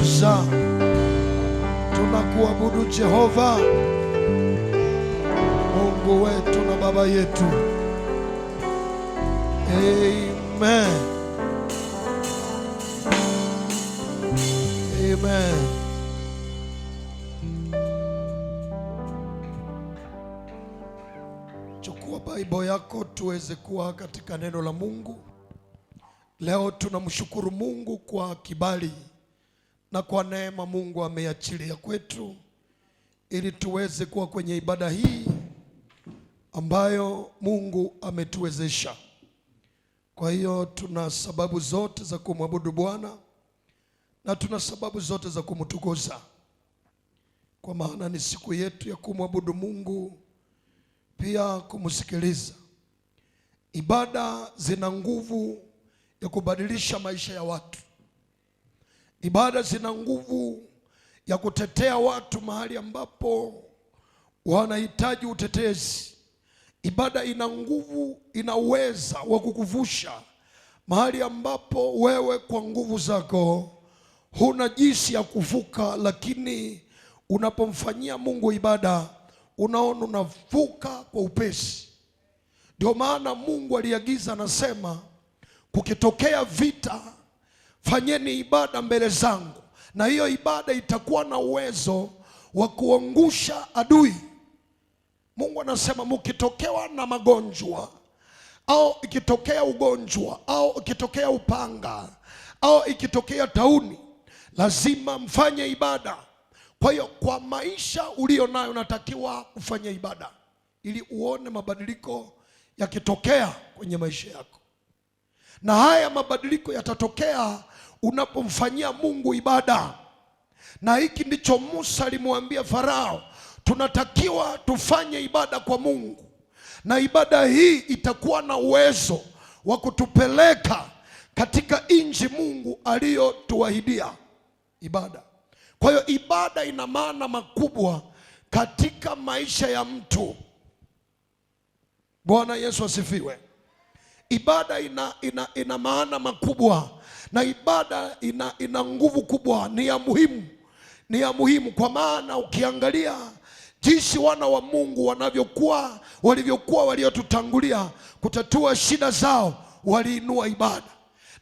tunakutukuza, tunakuabudu Jehova, Mungu wetu na Baba yetu. Amen. Amen. Chukua Biblia yako tuweze kuwa katika neno la Mungu. Leo tunamshukuru Mungu kwa kibali na kwa neema Mungu ameachilia kwetu ili tuweze kuwa kwenye ibada hii ambayo Mungu ametuwezesha. Kwa hiyo tuna sababu zote za kumwabudu Bwana na tuna sababu zote za kumtukuza, kwa maana ni siku yetu ya kumwabudu Mungu, pia kumsikiliza. Ibada zina nguvu ya kubadilisha maisha ya watu. Ibada zina nguvu ya kutetea watu mahali ambapo wanahitaji utetezi. Ibada ina nguvu, ina uweza wa kukuvusha mahali ambapo wewe kwa nguvu zako huna jinsi ya kuvuka, lakini unapomfanyia Mungu ibada unaona unavuka kwa upesi. Ndio maana Mungu aliagiza, anasema kukitokea vita fanyeni ibada mbele zangu, na hiyo ibada itakuwa na uwezo wa kuangusha adui. Mungu anasema mkitokewa na magonjwa au ikitokea ugonjwa au ikitokea upanga au ikitokea tauni, lazima mfanye ibada. Kwa hiyo kwa maisha ulio nayo unatakiwa kufanya ibada ili uone mabadiliko yakitokea kwenye maisha yako. Na haya mabadiliko yatatokea unapomfanyia Mungu ibada. Na hiki ndicho Musa alimwambia Farao, tunatakiwa tufanye ibada kwa Mungu, na ibada hii itakuwa na uwezo wa kutupeleka katika nchi Mungu aliyotuahidia. Ibada. Kwa hiyo ibada ina maana makubwa katika maisha ya mtu. Bwana Yesu asifiwe. Ibada ina maana makubwa, na ibada ina nguvu kubwa, ni ya muhimu. Ni ya muhimu kwa maana ukiangalia jinsi wana wa Mungu walivyokuwa waliotutangulia kutatua shida zao, waliinua ibada.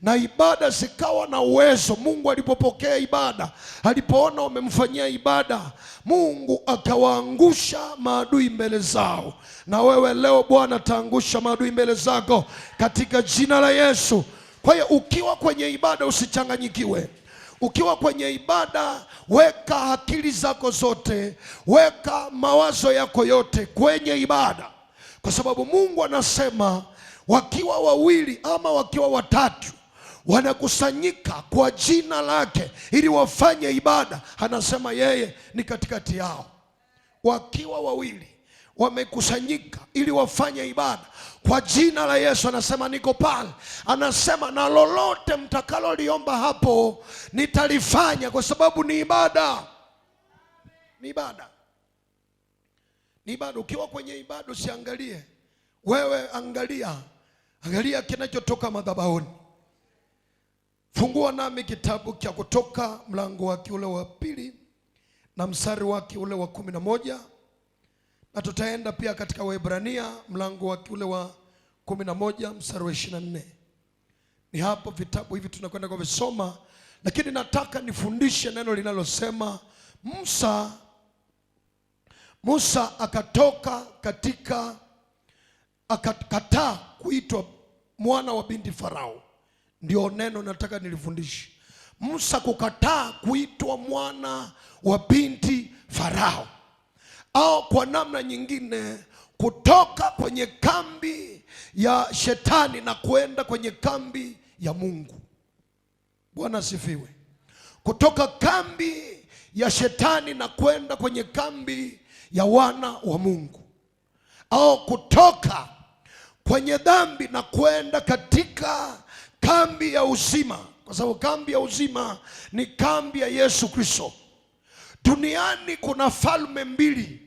Na ibada zikawa na uwezo. Mungu alipopokea ibada, alipoona wamemfanyia ibada, Mungu akawaangusha maadui mbele zao. Na wewe leo Bwana ataangusha maadui mbele zako katika jina la Yesu. Kwa hiyo ukiwa kwenye ibada usichanganyikiwe. Ukiwa kwenye ibada weka akili zako zote, weka mawazo yako yote kwenye ibada, kwa sababu Mungu anasema wakiwa wawili ama wakiwa watatu wanakusanyika kwa jina lake ili wafanye ibada, anasema yeye ni katikati yao. Wakiwa wawili wamekusanyika ili wafanye ibada kwa jina la Yesu, anasema niko pale. Anasema na lolote mtakaloliomba hapo nitalifanya, kwa sababu ni ibada. Ni ibada. Ni ibada. Ukiwa kwenye ibada usiangalie wewe, angalia kinachotoka madhabahuni. Fungua nami kitabu cha Kutoka mlango wake ule wa 2 na mstari wake ule wa 11, na tutaenda pia katika Waebrania mlango wake ule wa 11 mstari wa 24. Ni hapo vitabu hivi tunakwenda kwa visoma, lakini nataka nifundishe neno linalosema Musa akatoka akakataa kuitwa mwana wa binti Farao. Ndio neno nataka nilifundishe. Musa kukataa kuitwa mwana wa binti Farao, au kwa namna nyingine kutoka kwenye kambi ya shetani na kwenda kwenye kambi ya Mungu. Bwana asifiwe. Kutoka kambi ya shetani na kwenda kwenye kambi ya wana wa Mungu, au kutoka kwenye dhambi na kwenda katika kambi ya uzima, kwa sababu kambi ya uzima ni kambi ya Yesu Kristo. Duniani kuna falme mbili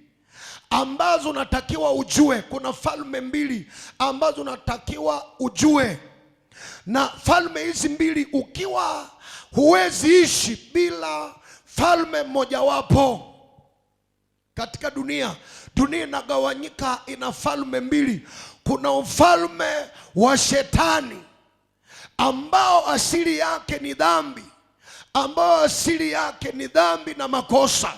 ambazo unatakiwa ujue. Kuna falme mbili ambazo unatakiwa ujue, na falme hizi mbili ukiwa huwezi ishi bila falme mmojawapo katika dunia. Dunia inagawanyika, ina falme mbili. Kuna ufalme wa Shetani ambao asili yake ni dhambi, na makosa.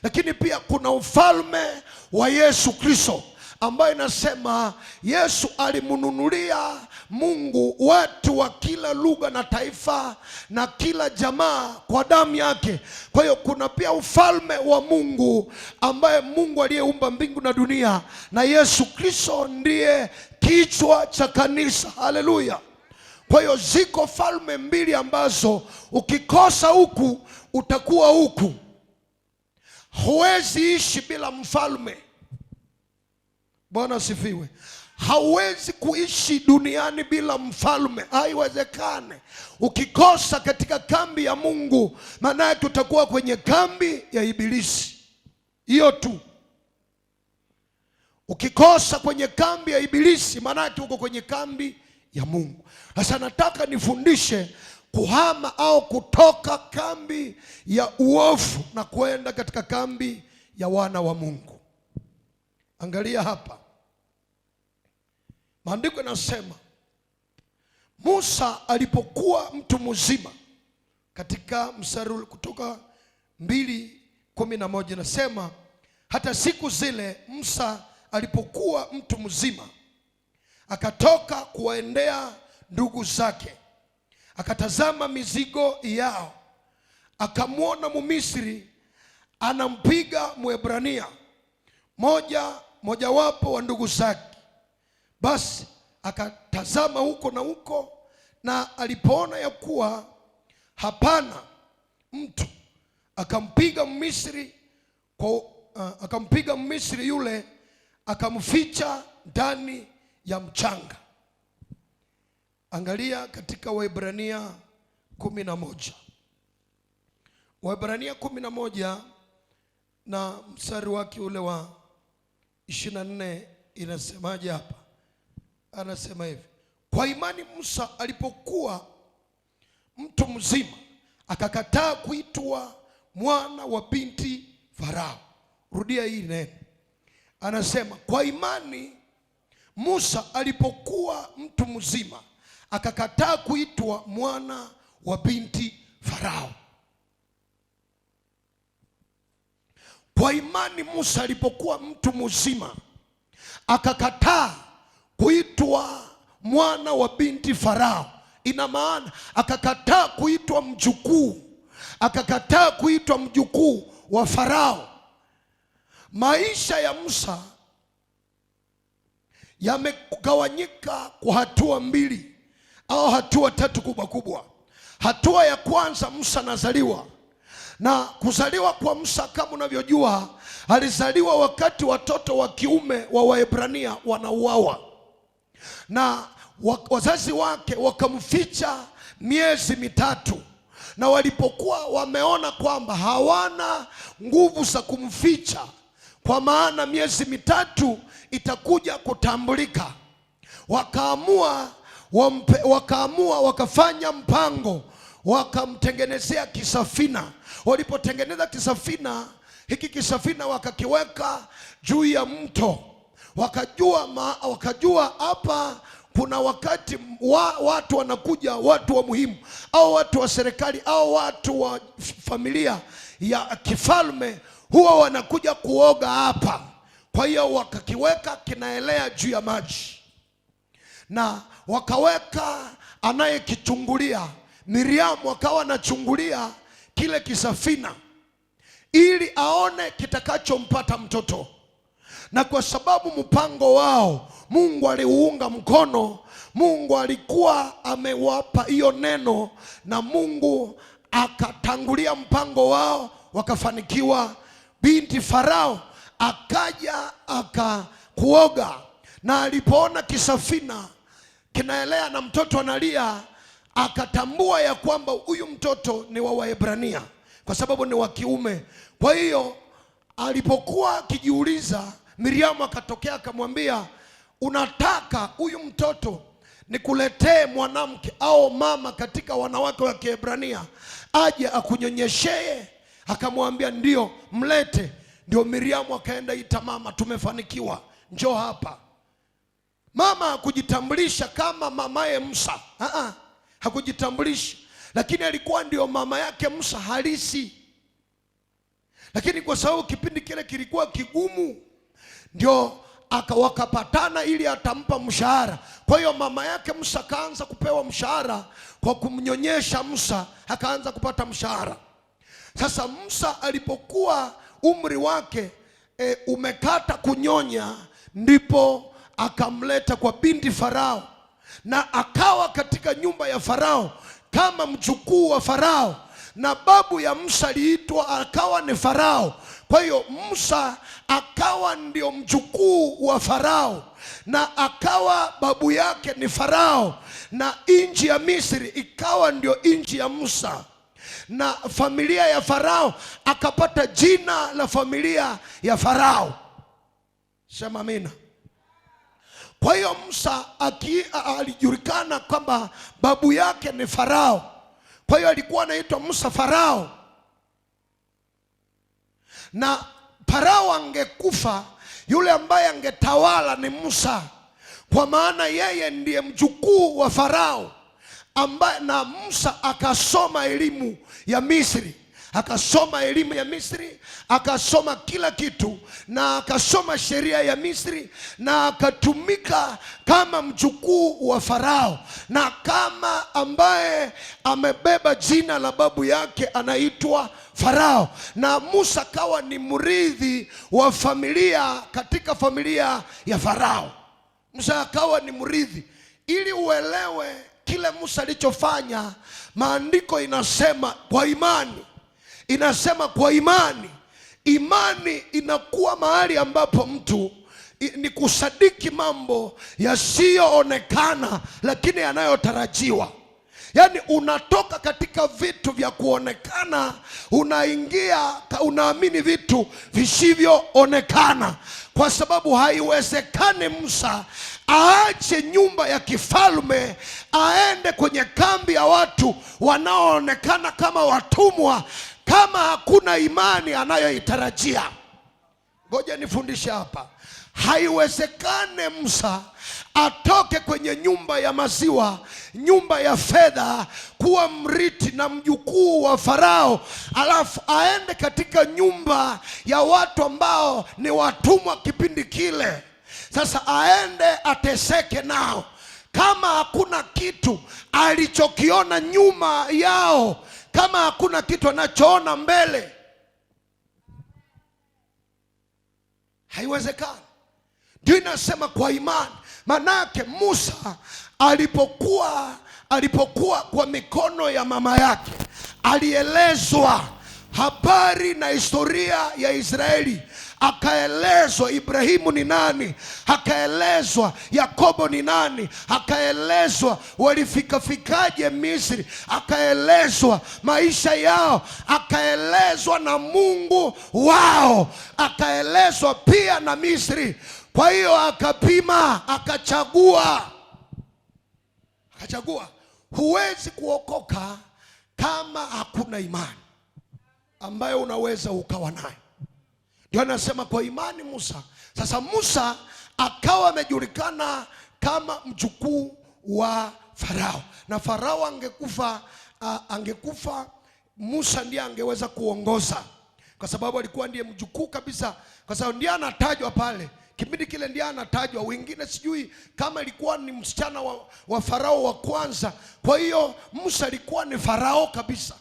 Lakini pia kuna ufalme wa Yesu Kristo ambayo inasema Yesu alimnunulia Mungu watu wa kila lugha na taifa na kila jamaa kwa damu yake. Kwa hiyo kuna pia ufalme wa Mungu ambaye Mungu aliyeumba mbingu na dunia, na Yesu Kristo ndiye kichwa cha kanisa. Haleluya. Kwa hiyo ziko falme mbili ambazo ukikosa huku utakuwa huku. Huwezi ishi bila mfalme. Bwana asifiwe. Hauwezi kuishi duniani bila mfalme, haiwezekane. Ukikosa katika kambi ya Mungu, maana yake utakuwa kwenye kambi ya Ibilisi. Hiyo tu. Ukikosa kwenye kambi ya Ibilisi, maana yake uko kwenye kambi ya Mungu. Sasa nataka nifundishe kuhama au kutoka kambi ya uovu na kwenda katika kambi ya wana wa Mungu. Angalia hapa. Maandiko yanasema Musa alipokuwa mtu mzima, katika mstari kutoka 2:11 nasema, hata siku zile Musa alipokuwa mtu mzima akatoka kuwaendea ndugu zake, akatazama mizigo yao, akamwona Mmisri anampiga Mwebrania mojawapo wa ndugu zake. Basi akatazama huko na huko, na alipoona ya kuwa hapana mtu, akampiga Mmisri yule, akamficha ndani ya mchanga. Angalia katika Waebrania 11. Waebrania 11 na mstari wake ule wa 24 inasemaje hapa? Anasema hivi: kwa imani Musa alipokuwa mtu mzima akakataa kuitwa mwana wa binti Farao. Rudia hii neno. Anasema kwa imani Musa alipokuwa mtu mzima akakataa kuitwa mwana wa binti Farao. Kwa imani Musa alipokuwa mtu mzima akakataa kuitwa mwana wa binti Farao. Ina maana akakataa kuitwa mjukuu wa Farao. Maisha ya Musa yamegawanyika kwa hatua mbili au hatua tatu kubwa. Hatua ya kwanza, Musa anazaliwa. Na kuzaliwa kwa Musa, kama unavyojua, alizaliwa wakati watoto wa kiume wa Waebrania wanauawa, na wazazi wake wakamficha miezi mitatu. Na walipokuwa wameona kwamba hawana nguvu za kumficha, kwa maana miezi mitatu itakuja kutambulika, wakafanya mpango, wakamtengenezea kisafina. Walipotengeneza kisafina wakakiweka juu ya mto. Wakajua hapa kuna wakati watu wanakuja, watu wa muhimu au watu wa serikali au watu wa familia ya kifalme huwa wanakuja kuoga hapa. Kwa hiyo wakakiweka kinaelea juu ya maji, na wakaweka anayekichungulia. Miriamu akawa anachungulia kile kisafina ili aone kitakachompata mtoto. Na kwa sababu mpango wao Mungu aliuunga mkono, Mungu alikuwa amewapa hiyo neno, na Mungu akatangulia mpango wao, wakafanikiwa. Binti Farao akaja akakuoga, na alipoona kisafina kinaelea na mtoto analia, akatambua ya kwamba huyu mtoto ni wa Waebrania kwa sababu ni wa kiume. Kwa hiyo alipokuwa akijiuliza, Miriamu akatokea akamwambia, unataka huyu mtoto nikuletee mwanamke au mama katika wanawake wa Kiebrania aje akunyonyeshee? Akamwambia ndio, mlete. Ndio Miriamu akaenda, ita mama, tumefanikiwa, njoo hapa. Mama hakujitambulisha kama mamaye Musa, hakujitambulisha, lakini alikuwa ndio mama yake Musa halisi. Lakini kwa sababu kipindi kile kilikuwa kigumu, ndio wakapatana ili atampa mshahara. Kwa hiyo mama yake Musa akaanza kupewa mshahara kwa kumnyonyesha Musa, akaanza kupata mshahara. Sasa Musa alipokuwa umri wake umekata kunyonya, ndipo akamleta kwa binti Farao, na akawa katika nyumba ya Farao kama mjukuu wa Farao, na babu ya Musa aliitwa akawa ni Farao. Kwa hiyo Musa akawa ndio mjukuu wa Farao, na akawa babu yake ni Farao, na nchi ya Misri ikawa ndio nchi ya Musa, na familia ya Farao akapata jina la familia ya Farao. Sema amina. Kwa hiyo Musa alijulikana kwamba babu yake ni Farao, kwa hiyo alikuwa anaitwa Musa Farao. Na Farao angekufa, yule ambaye angetawala ni Musa, kwa maana yeye ndiye mjukuu wa Farao, ambaye na Musa akasoma elimu ya Misri. Akasoma elimu ya Misri, akasoma kila kitu, na akasoma sheria ya Misri, na akatumika kama mjukuu wa Farao, na kama ambaye amebeba jina la babu yake anaitwa Farao. Na Musa kawa ni mrithi wa familia katika familia ya Farao. Musa akawa ni mrithi. Ili uelewe kile Musa alichofanya, maandiko inasema kwa imani. Inasema kwa imani. Imani inakuwa mahali ambapo mtu ni kusadiki mambo yasiyoonekana lakini yanayotarajiwa. Yaani unatoka katika vitu vya kuonekana, unaingia unaamini vitu visivyoonekana, kwa sababu haiwezekani Musa aache nyumba ya kifalme aende kwenye kambi ya watu wanaoonekana kama watumwa kama hakuna imani anayoitarajia. Ngoja nifundishe hapa. Haiwezekane Musa atoke kwenye nyumba ya maziwa, nyumba ya fedha, kuwa mrithi na mjukuu wa Farao, alafu aende katika nyumba ya watu ambao ni watumwa kipindi kile. Sasa aende ateseke nao, kama hakuna kitu alichokiona nyuma yao, kama hakuna kitu anachoona mbele. Haiwezekani. Ndio inasema kwa imani. Manake Musa alipokuwa kwa mikono ya mama yake, alielezwa habari na historia ya Israeli. Akaelezwa Ibrahimu ni nani, akaelezwa Yakobo ni nani, akaelezwa walifikafikaje Misri, akaelezwa maisha yao, akaelezwa na Mungu wao, akaelezwa pia na Misri. Kwa hiyo akapima, akachagua. Huwezi kuokoka kama hakuna imani ambayo unaweza ukawa nayo. Ndio anasema kwa imani Musa. Sasa Musa akawa amejulikana kama mjukuu wa Farao, na Farao angekufa Musa ndiye angeweza kuongoza, kwa sababu alikuwa ndiye mjukuu kabisa, kwa sababu ndiye anatajwa pale kipindi kile, ndiye anatajwa. Wengine sijui kama ilikuwa ni msichana wa Farao wa kwanza. Kwa hiyo Musa alikuwa ni Farao kabisa,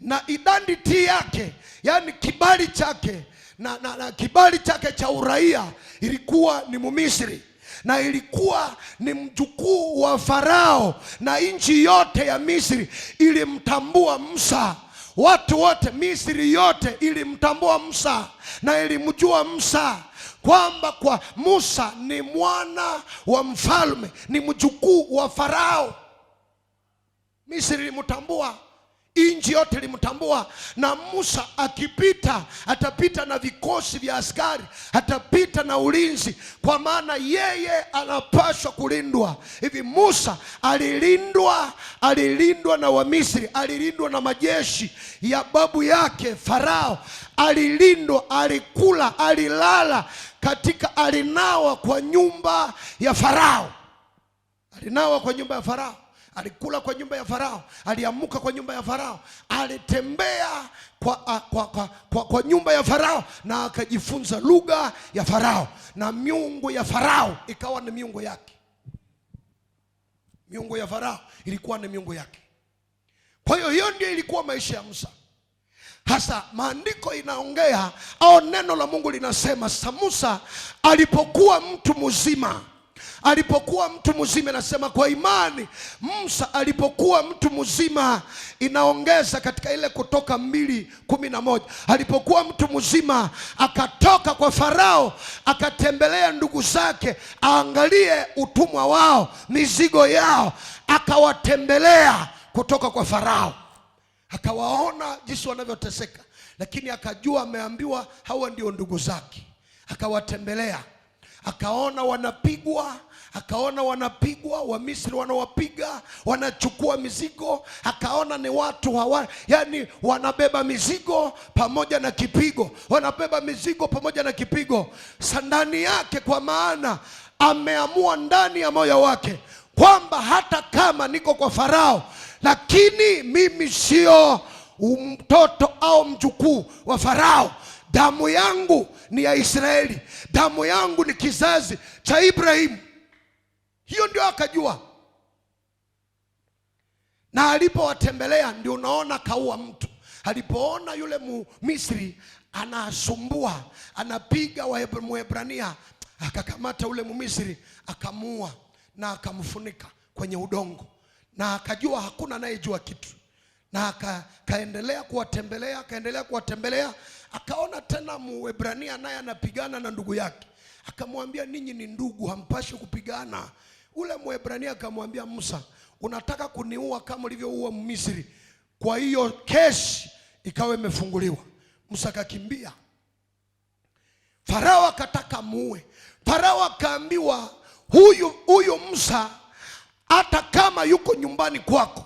na identity yake, yani kibali chake na kibali chake cha uraia ilikuwa ni Mumisri, na ilikuwa ni mjukuu wa Farao, na nchi yote ya Misri ilimtambua Musa. Watu wote Misri yote ilimtambua Musa na ilimjua Musa kwamba kwa Musa ni mwana wa mfalme, ni mjukuu wa Farao. Misri ilimtambua, Inji yote ilimtambua, na Musa akipita atapita na vikosi vya askari, atapita na ulinzi, kwa maana yeye anapaswa kulindwa. Hivi Musa alilindwa na Wamisri, alilindwa na majeshi ya babu yake Farao, alilindwa, alikula, alilala alinawa kwa nyumba ya Farao, alinawa kwa nyumba ya Farao, alikula kwa nyumba ya Farao, aliamuka kwa nyumba ya Farao, alitembea kwa nyumba ya Farao, na akajifunza lugha ya Farao, na miungu ya Farao ikawa ni miungu yake. Miungu ya Farao ilikuwa ni miungu yake. Kwa hiyo ndio ilikuwa maisha ya Musa. Hasa maandiko inaongea, au neno la Mungu linasema, Musa alipokuwa mtu mzima, nasema kwa imani Musa alipokuwa mtu mzima, inaongeza katika ile Kutoka 2:11, alipokuwa mtu mzima akatoka kwa Farao, akatembelea ndugu zake aangalie utumwa wao, mizigo yao, akawatembelea kutoka kwa Farao, akawaona jinsi wanavyoteseka, lakini akajua ameambiwa hawa ndio ndugu zake. Akawatembelea, akaona wanapigwa, Wamisri wanawapiga, wanachukua mizigo, akaona ni watu yani wanabeba mizigo pamoja na kipigo, ndani yake, kwa maana ameamua ndani ya moyo wake kwamba hata kama niko kwa Farao, lakini mimi sio mtoto au mjukuu wa Farao. Damu yangu ni ya Israeli, damu yangu ni kizazi cha Ibrahimu. Hiyo ndio akajua. Na alipowatembelea ndio unaona kaua mtu. Alipoona yule Misri anasumbua, anapiga Waebrania, akakamata ule Misri, akamuua na akamfunika kwenye udongo, na akajua hakuna anayejua kitu. Na akaendelea kuwatembelea, akaona tena Mwebrania naye anapigana na ndugu yake. Akamwambia, ninyi ni ndugu, hampashi kupigana. Ule Mwebrania akamwambia Musa, unataka kuniua kama ulivyoua Misri. Kwa hiyo kesi ikawa imefunguliwa. Musa akakimbia. Farao akataka muue. Farao akaambiwa, huyu Musa, hata kama yuko nyumbani kwako,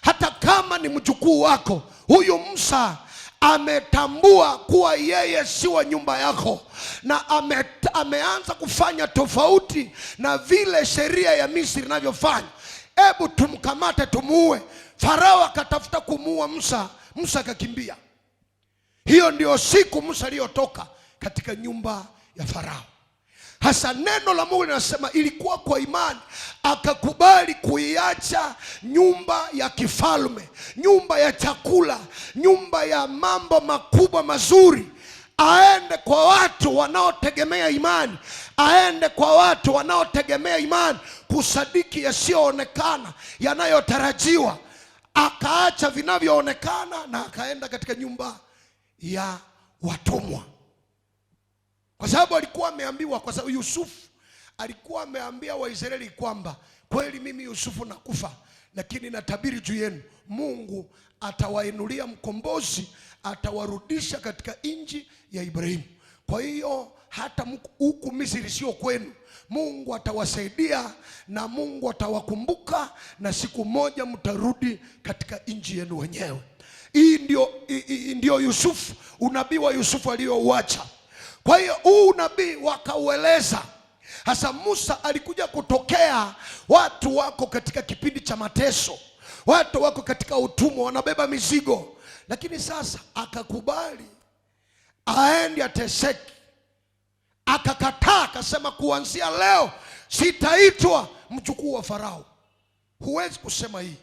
hata kama ni mjukuu wako, huyu Musa ametambua kuwa yeye si wa nyumba yako, na ameanza kufanya tofauti na vile sheria ya Misri inavyofanya. Hebu tumkamate, tumuue. Farao akatafuta kumuua Musa, Musa akakimbia. Hiyo ndio siku Musa aliyotoka katika nyumba ya Farao. Hasa neno la Mungu linasema ilikuwa kwa imani akakubali kuiacha nyumba ya kifalme, nyumba ya chakula, nyumba ya mambo makubwa mazuri, aende kwa watu wanaotegemea imani, kusadiki yasiyoonekana, yanayotarajiwa. Akaacha vinavyoonekana na akaenda katika nyumba ya watumwa. Kwa sababu alikuwa ameambiwa, kwa sababu Yusufu alikuwa ameambia Waisraeli kwamba kweli mimi Yusufu nakufa, lakini natabiri juu yenu, Mungu atawainulia mkombozi, atawarudisha katika nchi ya Ibrahimu. Kwa hiyo hata huku Misri sio kwenu, Mungu atawasaidia na Mungu atawakumbuka, na siku moja mtarudi katika nchi yenu wenyewe. Hii ndio Yusufu, unabii wa Yusufu aliyouacha. Kwa hiyo huu unabii wakaueleza. Hasa Musa alikuja kutokea, watu wako katika kipindi cha mateso, watu wako katika utumwa, wanabeba mizigo, lakini sasa akakubali aende ateseke. Akakataa, akasema kuanzia leo sitaitwa mjukuu wa Farao. Huwezi kusema hii.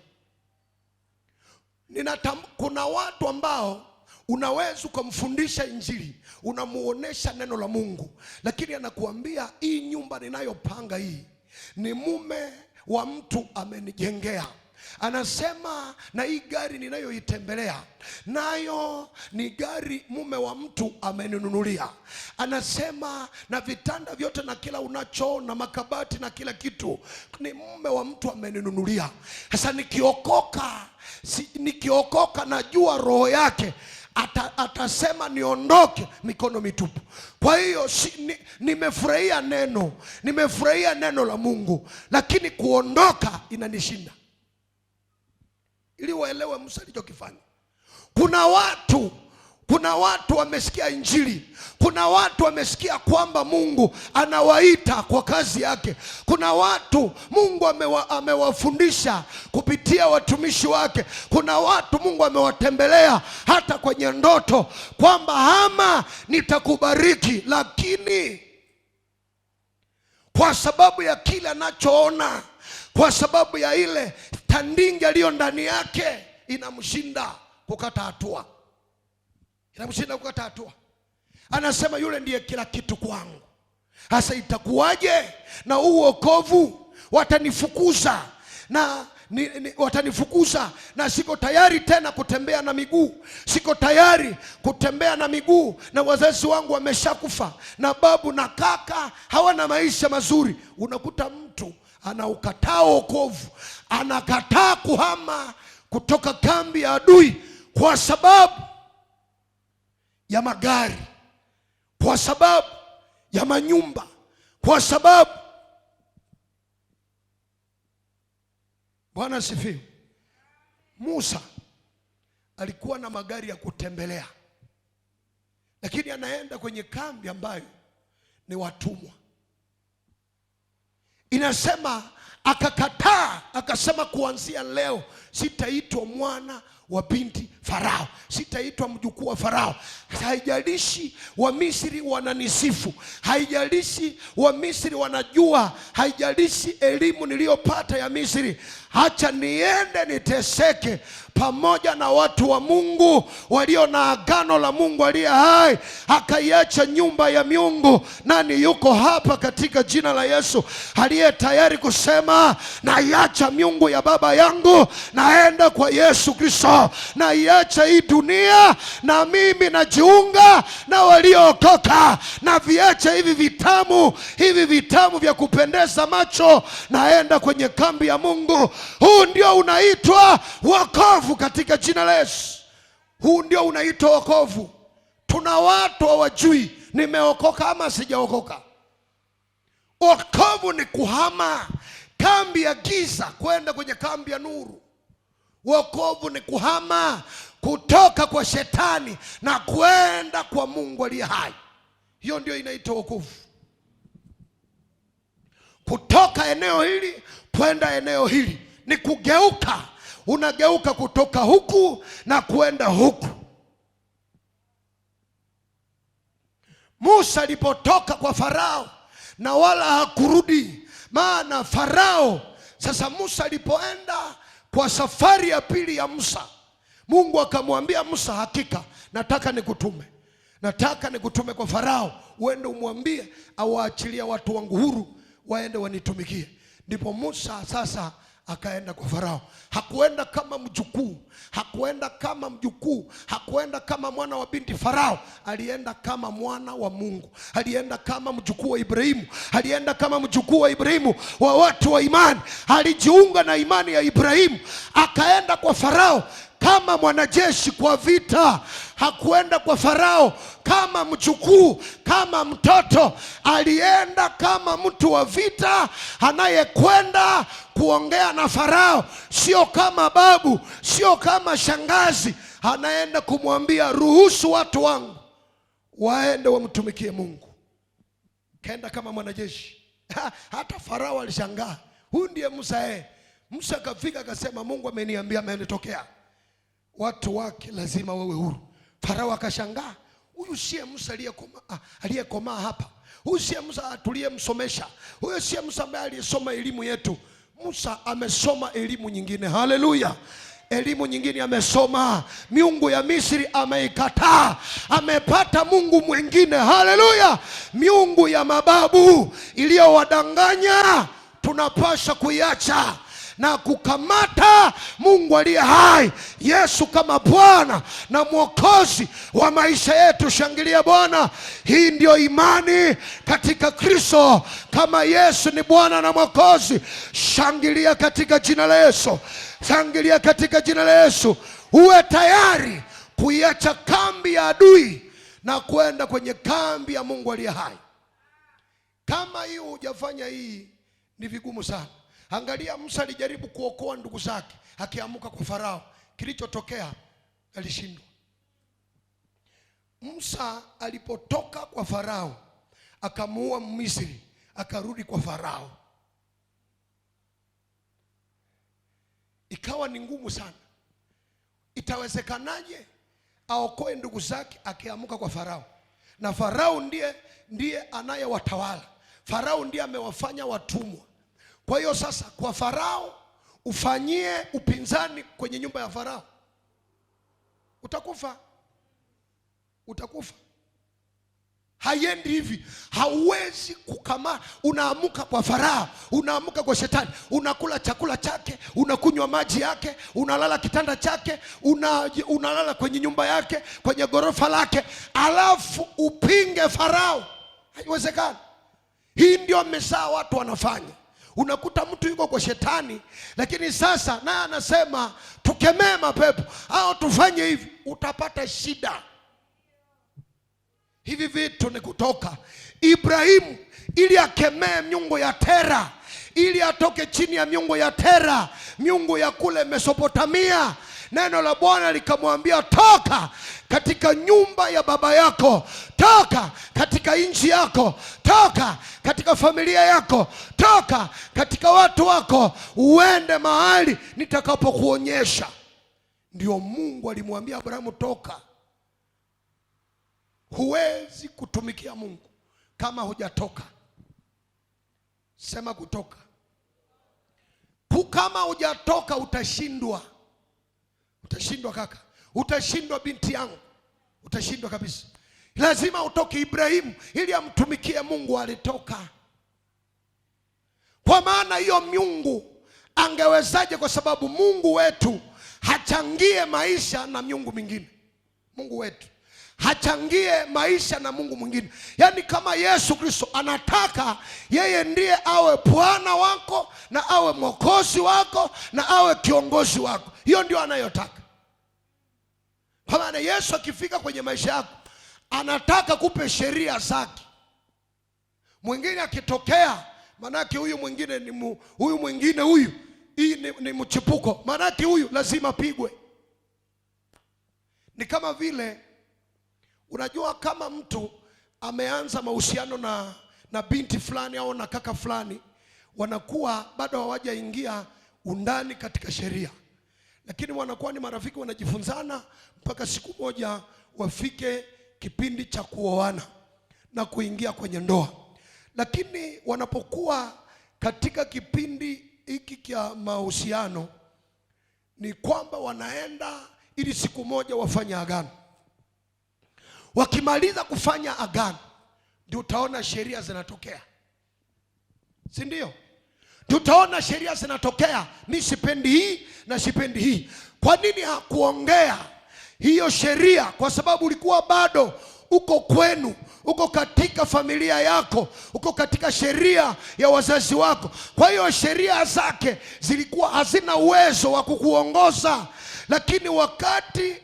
Kuna watu ambao unaweza ukamfundisha Injili, unamuonesha neno la Mungu, lakini anakuambia hii nyumba ninayopanga hii ni mume wa mtu amenijengea. Anasema na hii gari ninayoitembelea nayo ni gari mume wa mtu ameninunulia. Anasema na vitanda vyote na kila unacho na makabati na kila kitu ni mume wa mtu ameninunulia. Sasa nikiokoka najua roho yake atasema niondoke mikono mitupu. Kwa hiyo nimefurahia neno la Mungu, lakini kuondoka inanishinda. Ili waelewe Musa alichokifanya. Kuna watu wamesikia injili. Kuna watu wamesikia kwamba Mungu anawaita kwa kazi yake. Kuna watu Mungu amewafundisha kupitia watumishi wake. Kuna watu Mungu amewatembelea hata kwenye ndoto kwamba hama nitakubariki, lakini kwa sababu ya kile anachoona, kwa sababu ya ile tandingi aliyo ndani yake, inamshinda kukata hatua. Anasema yule ndiye kila kitu kwangu. Sasa itakuwaje na huu wokovu? Watanifukuza na siko tayari tena kutembea na miguu. Siko tayari kutembea na miguu, na wazazi wangu wameshakufa, na babu na kaka hawana maisha mazuri. Unakuta mtu anaukataa wokovu, anakataa kuhama kutoka kambi ya adui kwa sababu ya magari, kwa sababu ya manyumba, kwa sababu. Bwana asifiwe. Musa alikuwa na magari ya kutembelea, lakini anaenda kwenye kambi ambayo ni watumwa. Inasema akakataa, akasema kuanzia leo sitaitwa mwana wa binti Farao, sitaitwa mjukuu wa Farao. Haijalishi wa Misri wananisifu, haijalishi wa Misri wanajua, haijalishi elimu niliyopata ya Misri, acha niende niteseke pamoja na watu wa Mungu walio na agano la Mungu aliye hai. Akaiacha nyumba ya miungu. Nani yuko hapa katika jina la Yesu aliye tayari kusema naiacha miungu ya baba yangu, naenda kwa Yesu Kristo, naiacha hii dunia, na mimi najiunga na waliookoka, na viacha hivi vitamu vya kupendeza macho, naenda kwenye kambi ya Mungu. Huu ndio unaitwa wokovu katika jina la Yesu. Huu ndio unaitwa wokovu. Tuna watu hawajui nimeokoka ama sijaokoka. Wokovu ni kuhama kambi ya giza kwenda kwenye kambi ya nuru. Wokovu ni kuhama kutoka kwa shetani na kwenda kwa Mungu aliye hai. Hiyo ndio inaitwa wokovu. Kutoka eneo hili kwenda eneo hili ni kugeuka. Unageuka kutoka huku na kwenda huku. Musa alipotoka kwa Farao na wala hakurudi, maana Farao. Sasa Musa alipoenda kwa safari ya pili ya Musa, Mungu akamwambia Musa, hakika nataka nikutume kwa Farao, uende umwambie awaachilie watu wangu huru waende wanitumikie. Ndipo Musa sasa akaenda kwa Farao. Hakuenda kama mjukuu, hakuenda kama mwana wa binti Farao. Alienda kama mwana wa Mungu, alienda kama mjukuu wa Ibrahimu, alienda kama mjukuu wa Ibrahimu wa watu wa imani. Alijiunga na imani ya Ibrahimu. Akaenda kwa Farao kama mwanajeshi kwa vita. Hakuenda kwa Farao kama mjukuu, kama mtoto. Alienda kama mtu wa vita anayekwenda kuongea na Farao, sio kama babu, sio kama shangazi. Anaenda kumwambia ruhusu watu wangu waende wamtumikie Mungu. Kaenda kama mwanajeshi. Hata Farao alishangaa, huyu ndiye Musa. Musa akafika akasema, Mungu ameniambia, amenitokea watu wake lazima wewe huru. Farao akashangaa, huyu siye Musa aliyekomaa hapa. Huyu siye Musa tuliyemsomesha. Huyu siye Musa ambaye aliyesoma elimu yetu. Musa amesoma elimu nyingine. Haleluya. Elimu nyingine amesoma. Miungu ya Misri ameikataa, amepata Mungu mwingine. Haleluya. Miungu ya mababu iliyowadanganya tunapasha kuiacha na kukamata Mungu aliye hai, Yesu kama Bwana na Mwokozi wa maisha yetu. Shangilia Bwana. Hii ndio imani katika Kristo. Kama Yesu ni Bwana na Mwokozi, shangilia katika jina la Yesu. Shangilia katika jina la Yesu. Uwe tayari kuiacha kambi ya adui na kwenda kwenye kambi ya Mungu aliye hai. Kama hii hujafanya, hii ni vigumu sana. Angalia, Musa alijaribu kuokoa ndugu zake akiamuka kwa Farao. Kilichotokea, alishindwa. Musa alipotoka kwa Farao akamuua Misri, akarudi kwa Farao, ikawa ni ngumu sana. Itawezekanaje aokoe ndugu zake akiamuka kwa Farao? Na Farao ndiye anayewatawala. Farao ndiye amewafanya watumwa. Kwa hiyo sasa, kwa Farao ufanyie upinzani kwenye nyumba ya Farao, utakufa. Haiendi hivi. Hauwezi kukama. Unaamuka kwa Farao, unaamuka kwa shetani, unakula chakula chake, unakunywa maji yake, unalala kitanda chake, unalala kwenye nyumba yake, kwenye gorofa lake, alafu upinge Farao. Haiwezekani. Hii ndio mmesaa watu wanafanya. Unakuta mtu yuko kwa shetani, lakini sasa naye anasema tukemee mapepo au tufanye hivi. Utapata shida. Hivi vitu ni kutoka Ibrahimu, ili akemee miungu ya Tera, ili atoke chini ya miungu ya Tera, miungu ya kule Mesopotamia. Neno la Bwana likamwambia, toka katika nyumba ya baba yako, toka katika nchi yako, toka katika familia yako, toka katika watu wako, uende mahali nitakapokuonyesha. Ndio Mungu alimwambia Abrahamu, toka. Huwezi kutumikia Mungu kama hujatoka. Sema kutoka. Kama hujatoka utashindwa. Utashindwa kaka. Utashindwa binti yangu. Utashindwa kabisa. Lazima utoke. Ibrahimu ili amtumikie Mungu alitoka. Kwa maana hiyo miungu angewezaje? Kwa sababu Mungu wetu hachangie maisha na miungu mingine. Mungu wetu hachangie maisha na Mungu mwingine. Yaani kama Yesu Kristo anataka yeye ndiye awe Bwana wako na awe Mwokozi wako na awe kiongozi wako, hiyo ndio anayotaka. Kwa maana Yesu akifika kwenye maisha yako anataka kupe sheria zake. Mwingine akitokea, manake huyu mwingine ni huyu hii ni mchipuko, manake huyu lazima pigwe. Ni kama vile, unajua, kama mtu ameanza mahusiano na binti fulani au na kaka fulani, wanakuwa bado hawajaingia undani katika sheria, lakini wanakuwa ni marafiki, wanajifunzana mpaka siku moja wafike kipindi cha kuoana na kuingia kwenye ndoa. Lakini wanapokuwa katika kipindi hiki cha mahusiano, ni kwamba wanaenda ili siku moja wafanye agano. Wakimaliza kufanya agano, ndio utaona sheria zinatokea, si ndio? Tutaona sheria zinatokea, mimi sipendi hii na sipendi hii. Kwa nini hakuongea hiyo sheria? Kwa sababu ulikuwa bado uko kwenu, uko katika familia yako, uko katika sheria ya wazazi wako. Kwa hiyo sheria zake zilikuwa hazina uwezo wa kukuongoza. Lakini wakati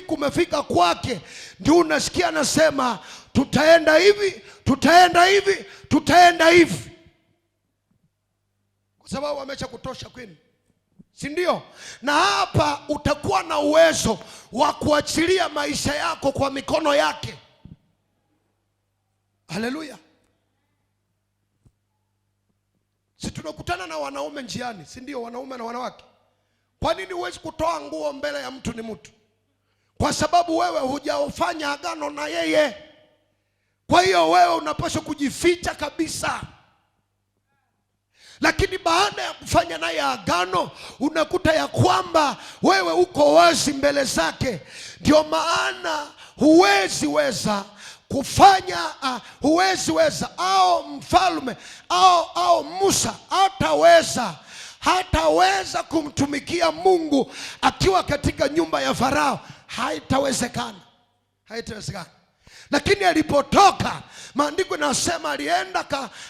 umefika kwake, ndio unasikia anasema tutaenda hivi, tutaenda hivi, tutaenda hivi, kwa sababu ameacha kutosha kwenu, si ndio? Na hapa utakuwa na uwezo wa kuachilia maisha yako kwa mikono yake. Haleluya. Si tunakutana na wanaume njiani, si ndio? Wanaume na wanawake. Kwa nini huwezi kutoa nguo mbele ya mtu? Ni mtu. Kwa sababu wewe hujafanya agano na yeye. Kwa hiyo wewe unapaswa kujificha kabisa. Lakini baada ya kufanya naye agano, unakuta ya kwamba wewe uko wazi mbele zake. Ndio maana huwezi weza au mfalme au Musa hataweza hataweza kumtumikia Mungu akiwa katika nyumba ya Farao. Haitawezekana. Lakini alipotoka, maandiko yanasema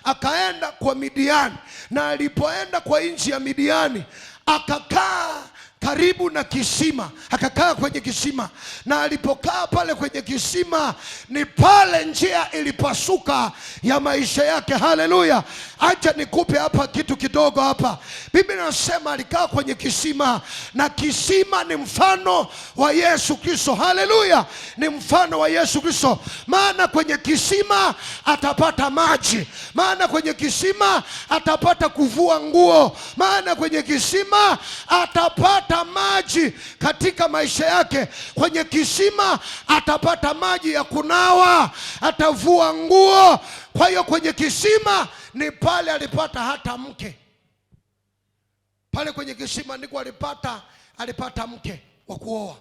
akaenda kwa Midiani, na alipoenda kwa nchi ya Midiani akakaa karibu na kisima, akakaa kwenye kisima. Na alipokaa pale kwenye kisima, ni pale njia ilipasuka ya maisha yake. Haleluya! Acha nikupe hapa kitu kidogo hapa. Biblia inasema alikaa kwenye kisima, na kisima ni mfano wa Yesu Kristo. Haleluya! Ni mfano wa Yesu Kristo. Maana kwenye kisima atapata maji, maana kwenye kisima atapata kuvua nguo, maana kwenye kisima atapata maji katika maisha yake. Kwenye kisima atapata maji ya kunawa, atavua nguo. Kwa hiyo kwenye kisima ni pale alipata hata mke. Pale kwenye kisima ndiko alipata mke wa kuoa.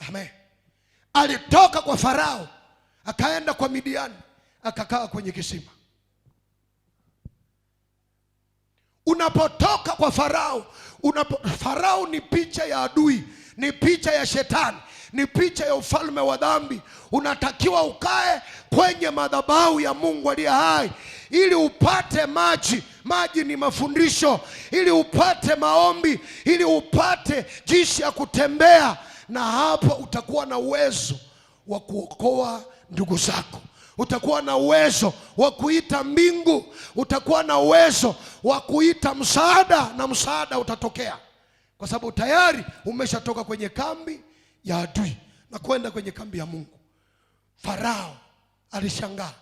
Amen. Alitoka kwa Farao akaenda kwa Midiani, akakaa kwenye kisima. Unapotoka kwa Farao, Farao ni picha ya adui, ni picha ya shetani, ni picha ya ufalme wa dhambi. Unatakiwa ukae kwenye madhabahu ya Mungu aliye hai ili upate maji. Maji ni mafundisho, ili upate maombi, ili upate jinsi ya kutembea, na hapo utakuwa na uwezo wa kuokoa ndugu zako. Utakuwa na uwezo wa kuita mbingu, utakuwa na uwezo wa kuita msaada, na msaada utatokea, kwa sababu tayari umeshatoka kwenye kambi ya adui na kwenda kwenye kambi ya Mungu. Farao alishangaa.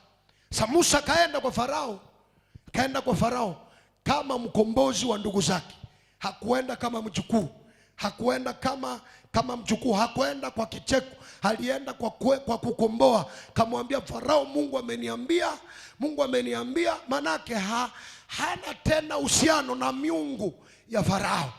Musa kaenda kwa Farao kama mkombozi wa ndugu zake. Hakuenda kama mjukuu, hakuenda kama mjukuu, hakuenda kwa kicheko, alienda kwa kukomboa. Kamwambia Farao, Mungu ameniambia. Manake hana tena uhusiano na miungu ya Farao,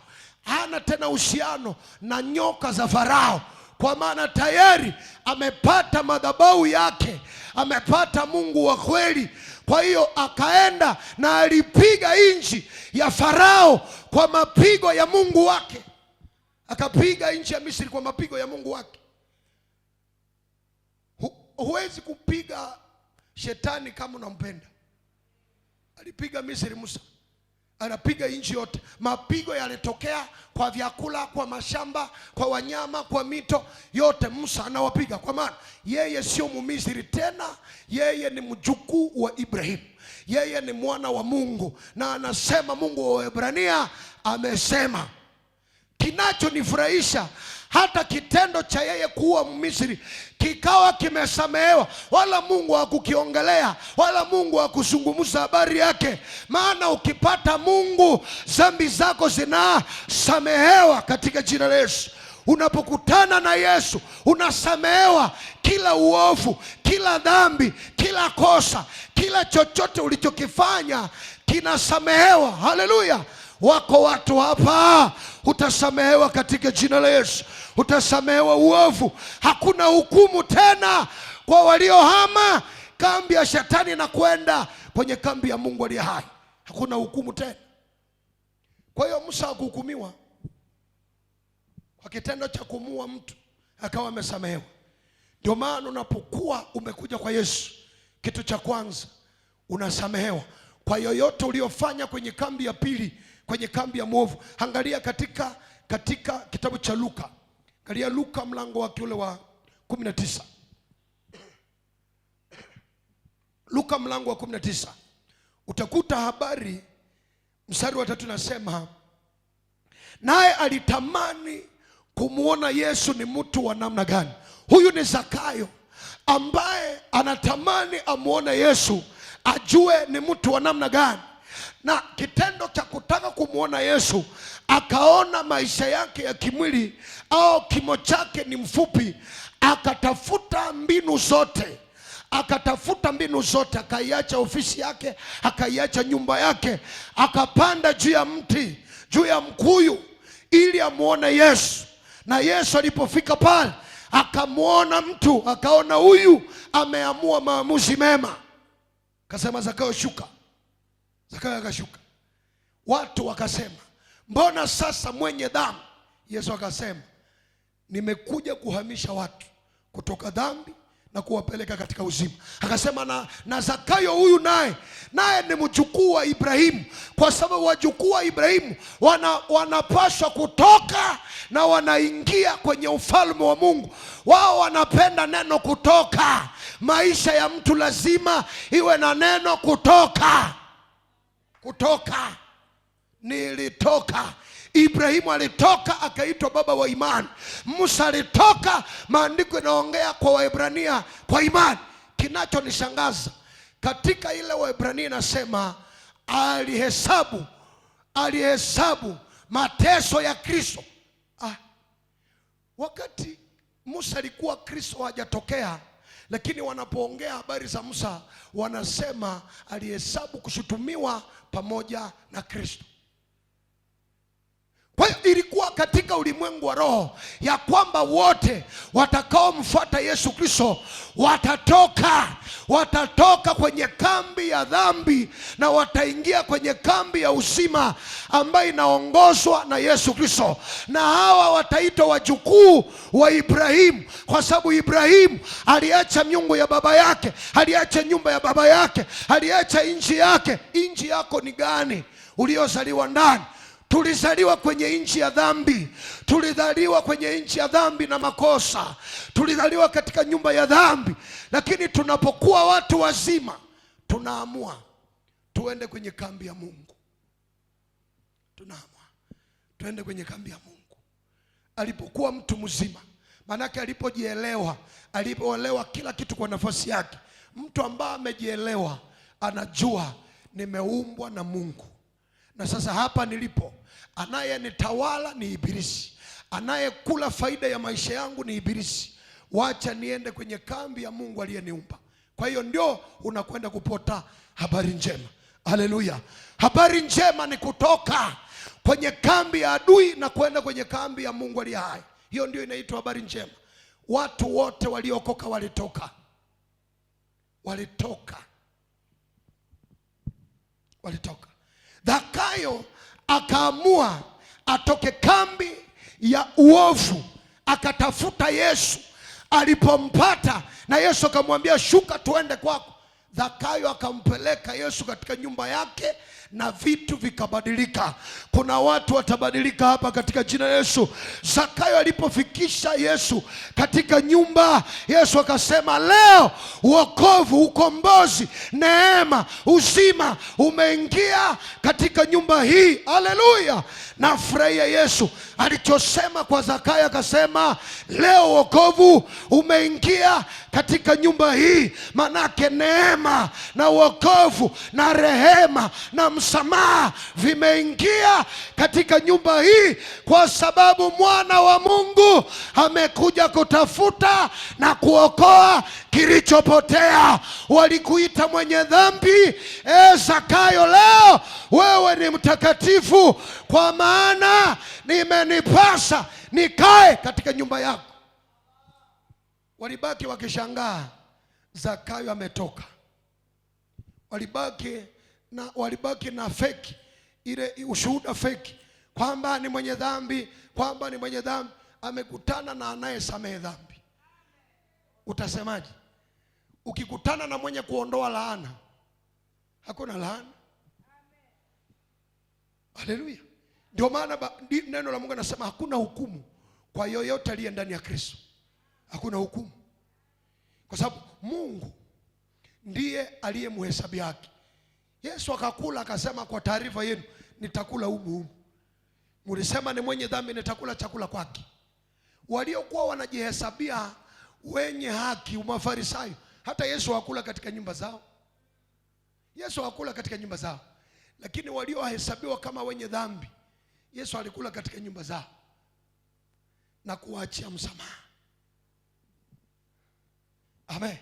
hana tena uhusiano na nyoka za Farao, kwa maana tayari amepata madhabahu yake, amepata Mungu wa kweli. Kwa hiyo akaenda na alipiga nchi ya Farao kwa mapigo ya Mungu wake. Akapiga nchi ya Misri kwa mapigo ya Mungu wake. Huwezi kupiga shetani kama unampenda. Alipiga Misri Musa, anapiga nchi yote. Mapigo yalitokea kwa vyakula, kwa mashamba, kwa wanyama, kwa mito yote. Musa anawapiga, kwa maana yeye sio Mumisri tena, yeye ni mjukuu wa Ibrahimu, yeye ni mwana wa Mungu. Na anasema Mungu wa Waebrania amesema. Kinachonifurahisha, hata kitendo cha yeye kuwa Misri kikawa kimesamehewa, wala Mungu hakukiongelea, wala Mungu hakuzungumza habari yake. Maana ukipata Mungu, dhambi zako zinasamehewa katika jina la Yesu. Unapokutana na Yesu unasamehewa kila uovu, kila dhambi, kila kosa, kila chochote ulichokifanya kinasamehewa. Haleluya! Wako watu hapa, utasamehewa katika jina la Yesu. Utasamehewa uovu. Hakuna hukumu tena kwa waliohama kambi ya shetani na kwenda kwenye kambi ya Mungu aliye hai. Hakuna hukumu tena. Kwa hiyo Musa hakuhukumiwa kwa kitendo cha kumuua mtu, akawa amesamehewa. Ndio maana unapokuwa umekuja kwa Yesu, kitu cha kwanza unasamehewa kwa yoyote uliofanya kwenye kambi ya pili, kwenye kambi ya mwovu. Angalia katika kitabu cha Luka. Angalia Luka mlango wake ule wa 19. Luka mlango wa 19. Utakuta habari mstari wa 3 nasema, naye alitamani kumuona Yesu ni mtu wa namna gani. Huyu ni Zakayo ambaye anatamani amuone Yesu, ajue ni mtu wa namna gani. Na kitendo cha kutaka kumuona Yesu, akaona maisha yake ya kimwili au kimo chake ni mfupi, akatafuta mbinu zote, akaiacha ofisi yake, akaiacha nyumba yake, akapanda juu ya mti, juu ya mkuyu, ili amuone Yesu. Na Yesu alipofika pale, akamuona mtu, akaona huyu ameamua maamuzi mema. Kasema, Zakayo shuka. Zakayo akashuka. Watu wakasema, mbona sasa mwenye dhambi? Yesu akasema, nimekuja kuhamisha watu kutoka dhambi na kuwapeleka katika uzima. Akasema na Zakayo huyu naye ni mjukuu wa Ibrahimu, kwa sababu wajukuu wa Ibrahimu wanapaswa kutoka na wanaingia kwenye ufalme wa Mungu. Wao wanapenda neno kutoka. Maisha ya mtu lazima iwe na neno kutoka. Kutoka. Nilitoka. Ibrahimu alitoka akaitwa baba wa imani. Musa alitoka, maandiko yanaongea kwa Waebrania kwa imani. Kinachonishangaza katika ile Waebrania inasema alihesabu mateso ya Kristo. Wakati Musa alikuwa Kristo hajatokea, lakini wanapoongea habari za Musa wanasema alihesabu kushutumiwa pamoja na Kristo. Kwa hiyo ilikuwa katika ulimwengu wa roho ya kwamba wote watakaomfuata Yesu Kristo watatoka kwenye kambi ya dhambi na wataingia kwenye kambi ya uzima ambayo inaongozwa na Yesu Kristo. Na hawa wataitwa wajukuu wa Ibrahimu, kwa sababu Ibrahimu aliacha miungu ya baba yake, aliacha nyumba ya baba yake, aliacha nchi yake. Nchi yako ni gani uliozaliwa ndani? Tulizaliwa kwenye nchi ya dhambi. Tulizaliwa kwenye nchi ya dhambi na makosa. Tulizaliwa katika nyumba ya dhambi. Lakini tunapokuwa watu wazima, tunaamua tuende kwenye kambi ya Mungu. Tunaamua tuende kwenye kambi ya Mungu. Alipokuwa mtu mzima, manake alipoelewa kila kitu kwa nafasi yake. Mtu ambaye amejielewa anajua nimeumbwa na Mungu. Na sasa hapa nilipo, anayenitawala ni Ibilisi, anayekula faida ya maisha yangu ni Ibilisi. Wacha niende kwenye kambi ya Mungu aliyeniumba. Kwa hiyo ndio unakwenda kupota habari njema. Haleluya! Habari njema ni kutoka kwenye kambi ya adui na kwenda kwenye kambi ya Mungu aliye hai. Hiyo ndio inaitwa habari njema. Watu wote waliokoka walitoka. Zakayo akaamua atoke kambi ya uovu, akatafuta Yesu. Alipompata na Yesu akamwambia, shuka tuende kwako, Zakayo akampeleka Yesu katika nyumba yake na vitu vikabadilika. Kuna watu watabadilika hapa katika jina la Yesu. Zakayo alipofikisha Yesu katika nyumba, Yesu akasema, leo wokovu, ukombozi, neema, uzima umeingia katika nyumba hii. Haleluya! Nafurahia Yesu alichosema kwa Zakayo, akasema leo wokovu umeingia katika nyumba hii. Manake neema na wokovu na rehema na msamaha vimeingia katika nyumba hii, kwa sababu mwana wa Mungu amekuja kutafuta na kuokoa kilichopotea. Walikuita mwenye dhambi, Zakayo, leo wewe ni mtakatifu, kwa maana nimenipasa nikae katika nyumba yako. Walibaki wakishangaa, Zakayo ametoka. Walibaki na feki, ile ushuhuda feki kwamba ni mwenye dhambi, amekutana na anayesamehe dhambi. Utasemaje? Ukikutana na mwenye kuondoa laana, hakuna laana. Haleluya! Ndio maana neno la Mungu linasema hakuna hukumu kwa yoyote aliye ndani ya Kristo. Hakuna hukumu, kwa sababu Mungu ndiye aliyemhesabu haki. Yesu akakula akasema, kwa taarifa yenu nitakula humu. Mlisema ni mwenye dhambi, nitakula chakula kwake. Waliokuwa wanajihesabia wenye haki, Mafarisayo, hata Yesu hakula katika nyumba zao. Lakini waliohesabiwa kama wenye dhambi, Yesu alikula katika nyumba zao na kuachia msamaha. Amen.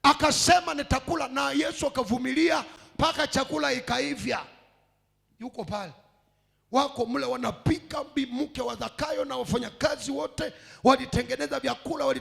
Akasema nitakula, na Yesu akavumilia mpaka chakula ikaivya. Yuko pale, wako mle wanapika. Mke wa Zakayo na wafanyakazi wote walitengeneza vyakula,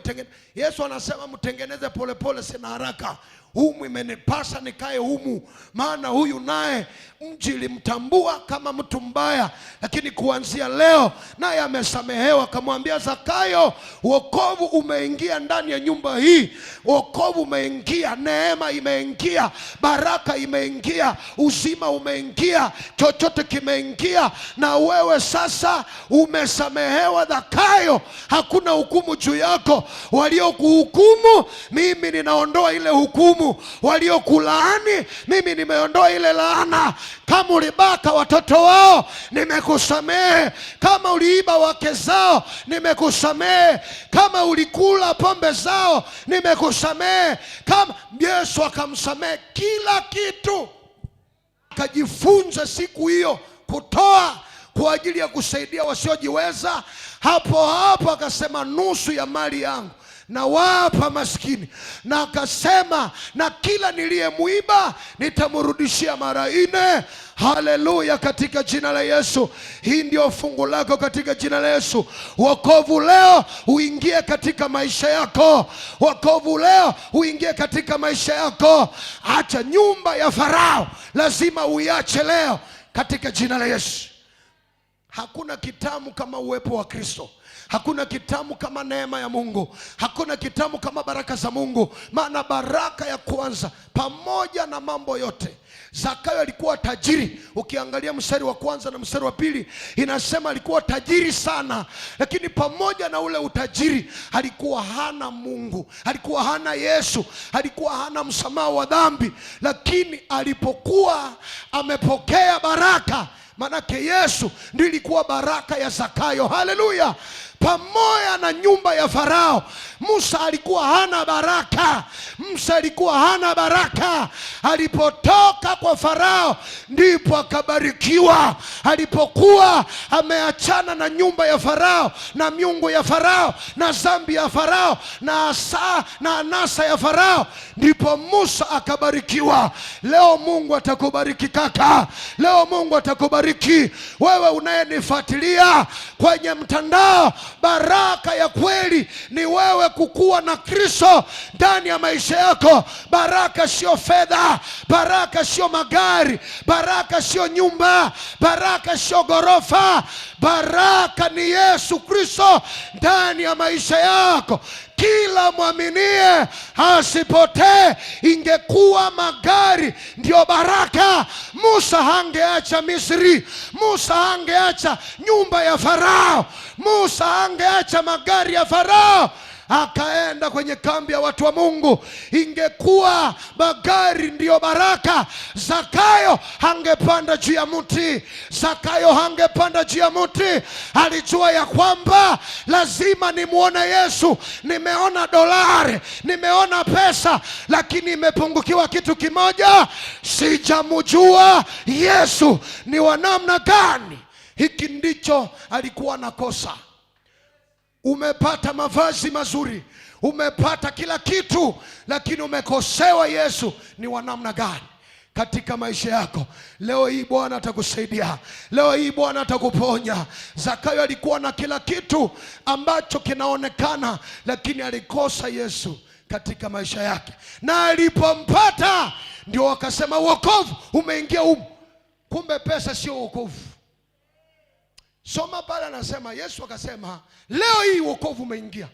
Yesu anasema mtengeneze polepole, sina haraka. humu imenipasa nikae humu, maana huyu naye mji ilimtambua kama mtu mbaya, lakini kuanzia leo naye amesamehewa. Akamwambia Zakayo, wokovu umeingia ndani ya nyumba hii, wokovu umeingia, neema imeingia, baraka imeingia, uzima umeingia, chochote kimeingia, na wewe sasa umesamehewa Zakayo, hakuna hukumu juu yako. Waliokuhukumu mimi ninaondoa ile hukumu, waliokulaani mimi nimeondoa ile laana. Kama ulibaka watoto wao nimekusamehe, kama uliiba wake zao nimekusamehe, kama ulikula pombe zao nimekusamehe. Kama Yesu akamsamehe kila kitu. Akajifunza siku hiyo kutoa kwa ajili ya kusaidia wasiojiweza. Hapo hapo akasema, nusu ya mali yangu na wapa maskini, na akasema, na kila niliyemuiba nitamrudishia mara 4. Haleluya, katika jina la Yesu. Hii ndio fungu lako katika jina la Yesu. Wokovu leo uingie katika maisha yako. Wokovu leo uingie katika maisha yako. Acha nyumba ya Farao, lazima uiache leo katika jina la Yesu. Hakuna kitamu kama uwepo wa Kristo. Hakuna kitamu kama neema ya Mungu. Hakuna kitamu kama baraka za Mungu. Maana baraka ya kwanza, pamoja na mambo yote, Zakayo alikuwa tajiri. Ukiangalia mstari wa kwanza na mstari wa pili inasema alikuwa tajiri sana, lakini pamoja na ule utajiri alikuwa hana Mungu, alikuwa hana Yesu, alikuwa hana msamaha wa dhambi. Lakini alipokuwa amepokea baraka, manake Yesu ndiye ilikuwa baraka ya Zakayo. Haleluya. Pamoja na nyumba ya Farao, Musa alikuwa hana baraka. Musa alikuwa hana baraka. Alipotoka kwa Farao ndipo akabarikiwa. Alipokuwa ameachana na nyumba ya Farao na miungu ya Farao na dhambi ya Farao na anasa ya Farao, ndipo Musa akabarikiwa. Leo Mungu atakubariki kaka. Leo Mungu atakubariki wewe unayenifuatilia kwenye mtandao. Baraka ya kweli ni wewe kukua na Kristo ndani ya maisha yako. Baraka sio fedha, baraka sio magari, baraka sio nyumba, baraka sio ghorofa. Baraka ni Yesu Kristo ndani ya maisha yako. Kila mwaminie asipotee. Ingekuwa magari ndio baraka, Musa hangeacha Misri, Musa hangeacha nyumba ya Farao, Musa hangeacha magari ya Farao akaenda kwenye kambi ya watu wa Mungu. Ingekuwa magari ndiyo baraka, Zakayo hangepanda juu ya mti. Zakayo hangepanda juu ya mti. Alijua ya kwamba lazima nimuone Yesu. Nimeona dolari, nimeona pesa, lakini imepungukiwa kitu kimoja, sijamjua Yesu ni wa namna gani. Hiki ndicho alikuwa nakosa. Umepata mavazi mazuri, umepata kila kitu, lakini umekosewa Yesu ni wa namna gani katika maisha yako. Leo hii Bwana atakusaidia. Leo hii Bwana atakuponya. Zakayo alikuwa na kila kitu ambacho kinaonekana, lakini alikosa Yesu katika maisha yake, na alipompata ndio wakasema wokovu umeingia humu. Kumbe pesa sio wokovu. Soma pale, anasema Yesu akasema leo hii wokovu umeingia.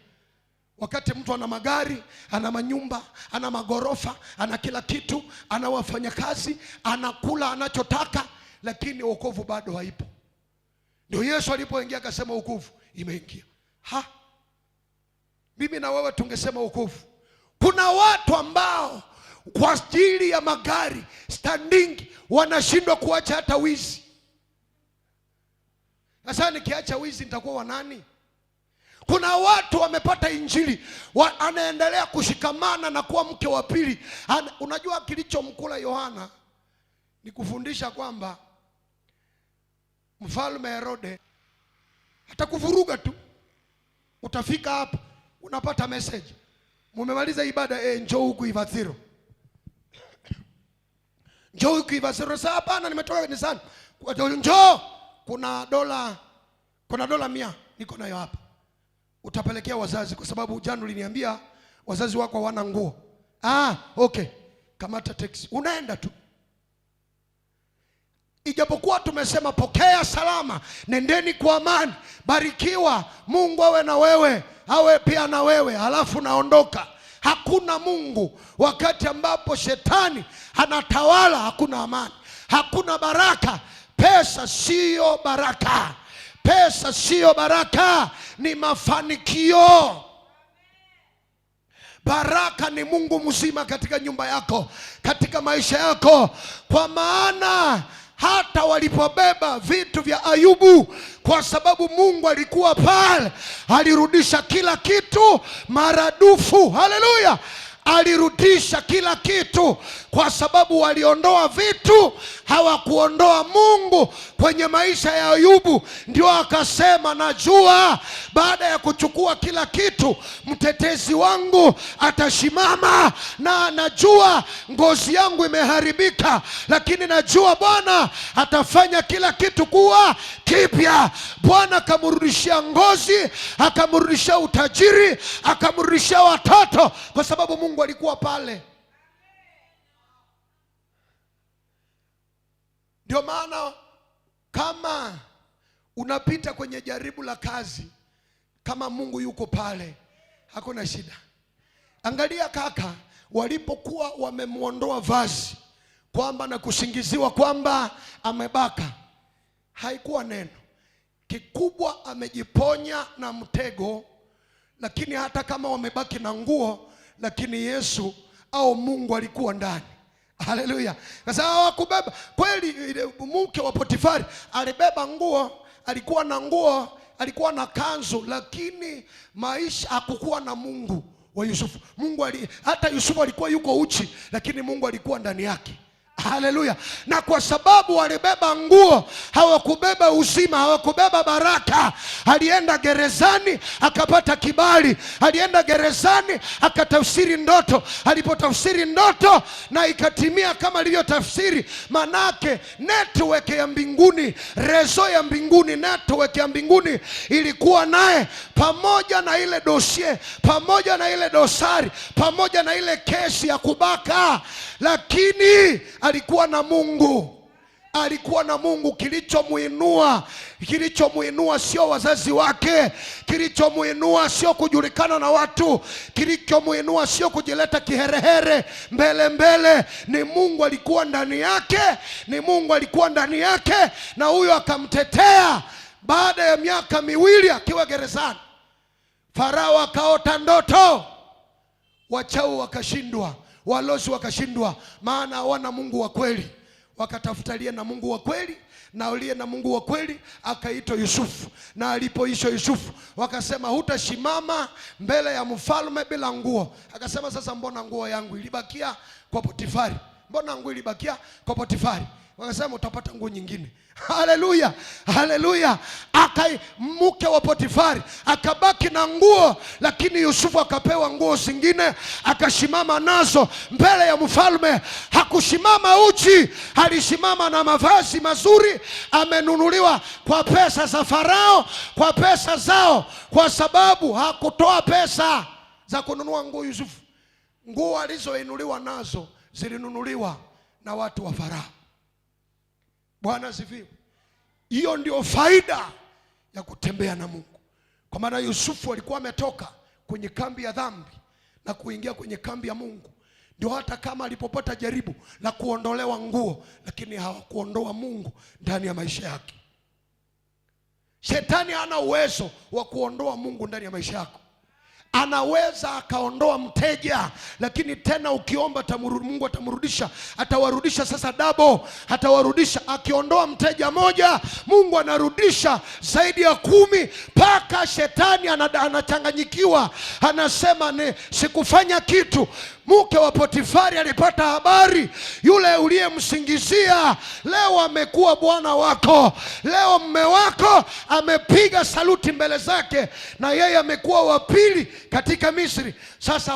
Wakati mtu ana magari, ana manyumba, ana magorofa, ana kila kitu, ana wafanyakazi, anakula anachotaka, lakini wokovu bado haipo. Ndio Yesu alipoingia akasema wokovu imeingia. Mimi na wewe tungesema wokovu. Kuna watu ambao kwa ajili ya magari standing wanashindwa kuacha hata wizi. Sasa nikiacha wizi nitakuwa wa nani? Kuna watu wamepata injili, anaendelea kushikamana na kuwa mke wa pili. Unajua kilichomkula Yohana ni kufundisha kwamba Mfalme Herode atakuvuruga tu. Utafika hapa unapata message, mumemaliza ibada, njoo huku Ivathiro, njoo huku Ivathiro. Sasa hapana, nimetoka kanisani, njoo kuna dola 100 niko nayo hapa, utapelekea wazazi, kwa sababu jana uliniambia wazazi wako hawana nguo. Okay, kamata teksi, unaenda tu. Ijapokuwa tumesema pokea salama, nendeni kwa amani, barikiwa, Mungu awe na wewe, awe pia na wewe, halafu naondoka. Hakuna Mungu wakati ambapo shetani anatawala. Hakuna amani, hakuna baraka. Pesa sio baraka, pesa sio baraka, ni mafanikio. Baraka ni Mungu mzima katika nyumba yako, katika maisha yako. Kwa maana hata walipobeba vitu vya Ayubu, kwa sababu Mungu alikuwa pale, alirudisha kila kitu maradufu. Haleluya! Alirudisha kila kitu, kwa sababu waliondoa vitu, hawakuondoa Mungu kwenye maisha ya Ayubu. Ndio akasema, najua baada ya kuchukua kila kitu mtetezi wangu atasimama, na najua ngozi yangu imeharibika, lakini najua Bwana atafanya kila kitu kuwa kipya. Bwana akamrudishia ngozi, akamrudishia utajiri, akamrudishia watoto, kwa sababu Mungu alikuwa pale. Ndio maana kama unapita kwenye jaribu la kazi, kama Mungu yuko pale, hakuna shida. Angalia kaka, walipokuwa wamemuondoa vazi kwamba na kusingiziwa kwamba amebaka, haikuwa neno kikubwa, amejiponya na mtego. Lakini hata kama wamebaki na nguo, lakini Yesu au Mungu alikuwa ndani. Haleluya! Sasa hawakubeba kweli. Mke wa Potifari alibeba nguo, alikuwa na nguo, alikuwa na kanzu, lakini maisha hakukuwa na Mungu wa Yusufu. Hata Yusufu alikuwa yuko uchi, lakini Mungu alikuwa ndani yake. Haleluya! Na kwa sababu walibeba nguo, hawakubeba uzima, hawakubeba baraka. Alienda gerezani akapata kibali, alienda gerezani akatafsiri ndoto. Alipotafsiri ndoto na ikatimia kama alivyotafsiri, manake network ya mbinguni, rezo ya mbinguni, network ya mbinguni ilikuwa naye, pamoja na ile dossier, pamoja na ile dosari, pamoja na ile kesi ya kubaka, lakini alikuwa na Mungu. Alikuwa na Mungu. Kilichomuinua sio wazazi wake, kilichomuinua sio kujulikana na watu, kilichomuinua sio kujileta kiherehere mbele. Ni Mungu alikuwa ndani yake, ni Mungu alikuwa ndani yake, na huyo akamtetea. Baada ya miaka 2 akiwa gerezani, Farao akaota ndoto, wachawi wakashindwa, walozi wakashindwa, maana hawana Mungu wa kweli. Wakatafutalia na Mungu wa kweli, na aliye na Mungu wa kweli akaitwa Yusufu. Na alipoishwa Yusufu, wakasema hutasimama mbele ya mfalme bila nguo. Akasema, sasa mbona nguo yangu ilibakia kwa Potifari? Mbona nguo ilibakia kwa Potifari? Wakasema utapata nguo nyingine. Haleluya, haleluya. Mke wa Potifari akabaki na nguo, lakini Yusufu akapewa nguo zingine, akasimama nazo mbele ya mfalme. Hakusimama uchi, alisimama na mavazi mazuri, amenunuliwa kwa pesa za Farao, kwa pesa zao, kwa sababu hakutoa pesa za kununua nguo Yusufu. Nguo alizoinuliwa nazo zilinunuliwa na watu wa Farao. Bwana asifiwe. Hiyo ndio faida ya kutembea na Mungu. Kwa maana Yusufu alikuwa ametoka kwenye kambi ya dhambi na kuingia kwenye kambi ya Mungu. Ndio hata kama alipopata jaribu la kuondolewa nguo, lakini hawakuondoa Mungu ndani ya maisha yake. Shetani hana uwezo wa kuondoa Mungu ndani ya maisha yako. Anaweza akaondoa mteja, lakini tena ukiomba Mungu atamrudisha, atawarudisha sasa double, atawarudisha. Akiondoa mteja moja, Mungu anarudisha zaidi ya 10, mpaka shetani anachanganyikiwa, anasema sikufanya kitu. Mke wa Potifari alipata habari, yule uliyemsingizia leo amekuwa bwana wako. Leo mume wako amepiga saluti mbele zake, na yeye amekuwa wa pili katika Misri. Sasa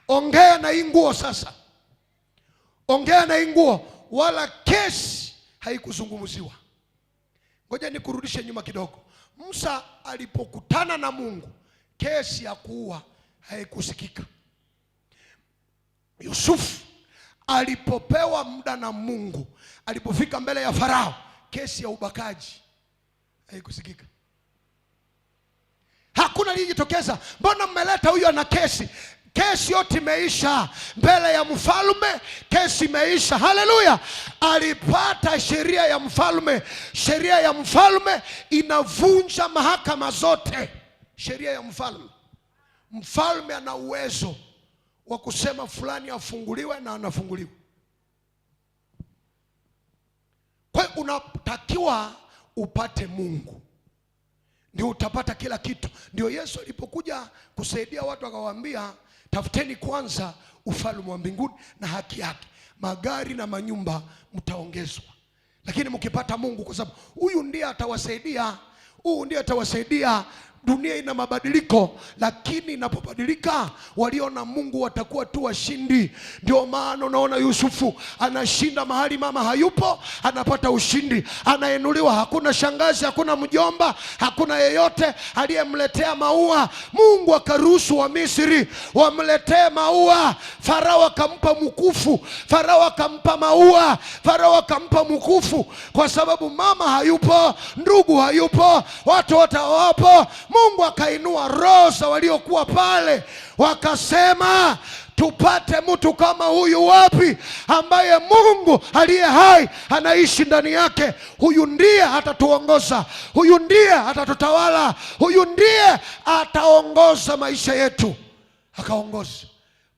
ongea na hii nguo sasa. Ongea na hii nguo, wala kesi haikuzungumziwa. Ngoja nikurudishe nyuma kidogo. Musa alipokutana na Mungu, kesi ya kuua haikusikika. Yusufu alipopewa muda na Mungu, alipofika mbele ya Farao, kesi ya ubakaji haikusikika. Hakuna lilijitokeza. Mbona mmeleta huyu ana kesi? Kesi yote imeisha mbele ya mfalme, kesi imeisha. Haleluya! Alipata sheria ya mfalme. Sheria ya mfalme inavunja mahakama zote. Sheria ya mfalme. Mfalme ana uwezo wa kusema fulani afunguliwe na anafunguliwa. Kwa hiyo unatakiwa upate Mungu, ndio utapata kila kitu. Ndio Yesu alipokuja kusaidia watu akawaambia, tafuteni kwanza ufalme wa mbinguni na haki yake, magari na manyumba mtaongezwa. Lakini mkipata Mungu, kwa sababu huyu ndiye atawasaidia, huyu ndiye atawasaidia. Dunia ina mabadiliko, lakini inapobadilika walio na Mungu watakuwa tu washindi. Ndio maana unaona Yusufu anashinda mahali mama hayupo, anapata ushindi, anainuliwa. Hakuna shangazi, hakuna mjomba, hakuna yeyote aliyemletea maua. Mungu akaruhusu wa Misri wamletee maua. Farao akampa mkufu, Farao akampa maua, Farao akampa mkufu, kwa sababu mama hayupo, ndugu hayupo, watu wote hawapo. Mungu akainua roho za waliokuwa pale, wakasema tupate mtu kama huyu wapi, ambaye Mungu aliye hai anaishi ndani yake. Huyu ndiye atatuongoza, huyu ndiye atatutawala, huyu ndiye ataongoza maisha yetu. Akaongoza.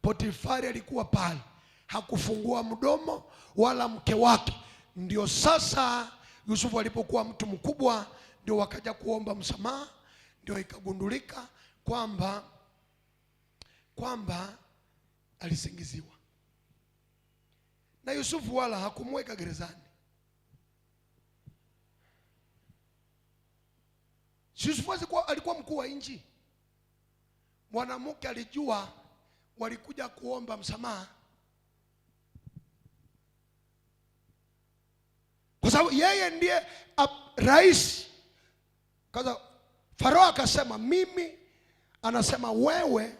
Potifari alikuwa pale, hakufungua mdomo wala mke wake. Ndio sasa Yusufu alipokuwa mtu mkubwa, ndio wakaja kuomba msamaha. Ndio ikagundulika kwamba alisingiziwa. Na Yusufu wala hakumweka gerezani. Yusufu alikuwa mkuu wa nchi. Mwanamke alijua walikuja kuomba msamaha, kwa sababu yeye ndiye rais. Kaza Farao akasema anasema wewe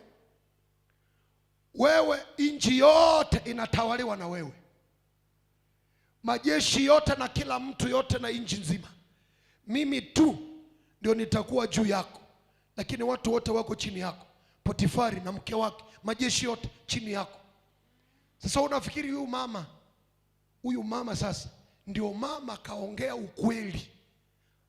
nchi yote inatawaliwa na wewe, majeshi yote na kila mtu yote na nchi nzima. Mimi tu ndio nitakuwa juu yako, lakini watu wote wako chini yako. Potifari na mke wake, majeshi yote chini yako. Sasa unafikiri huyu mama sasa ndio mama kaongea ukweli.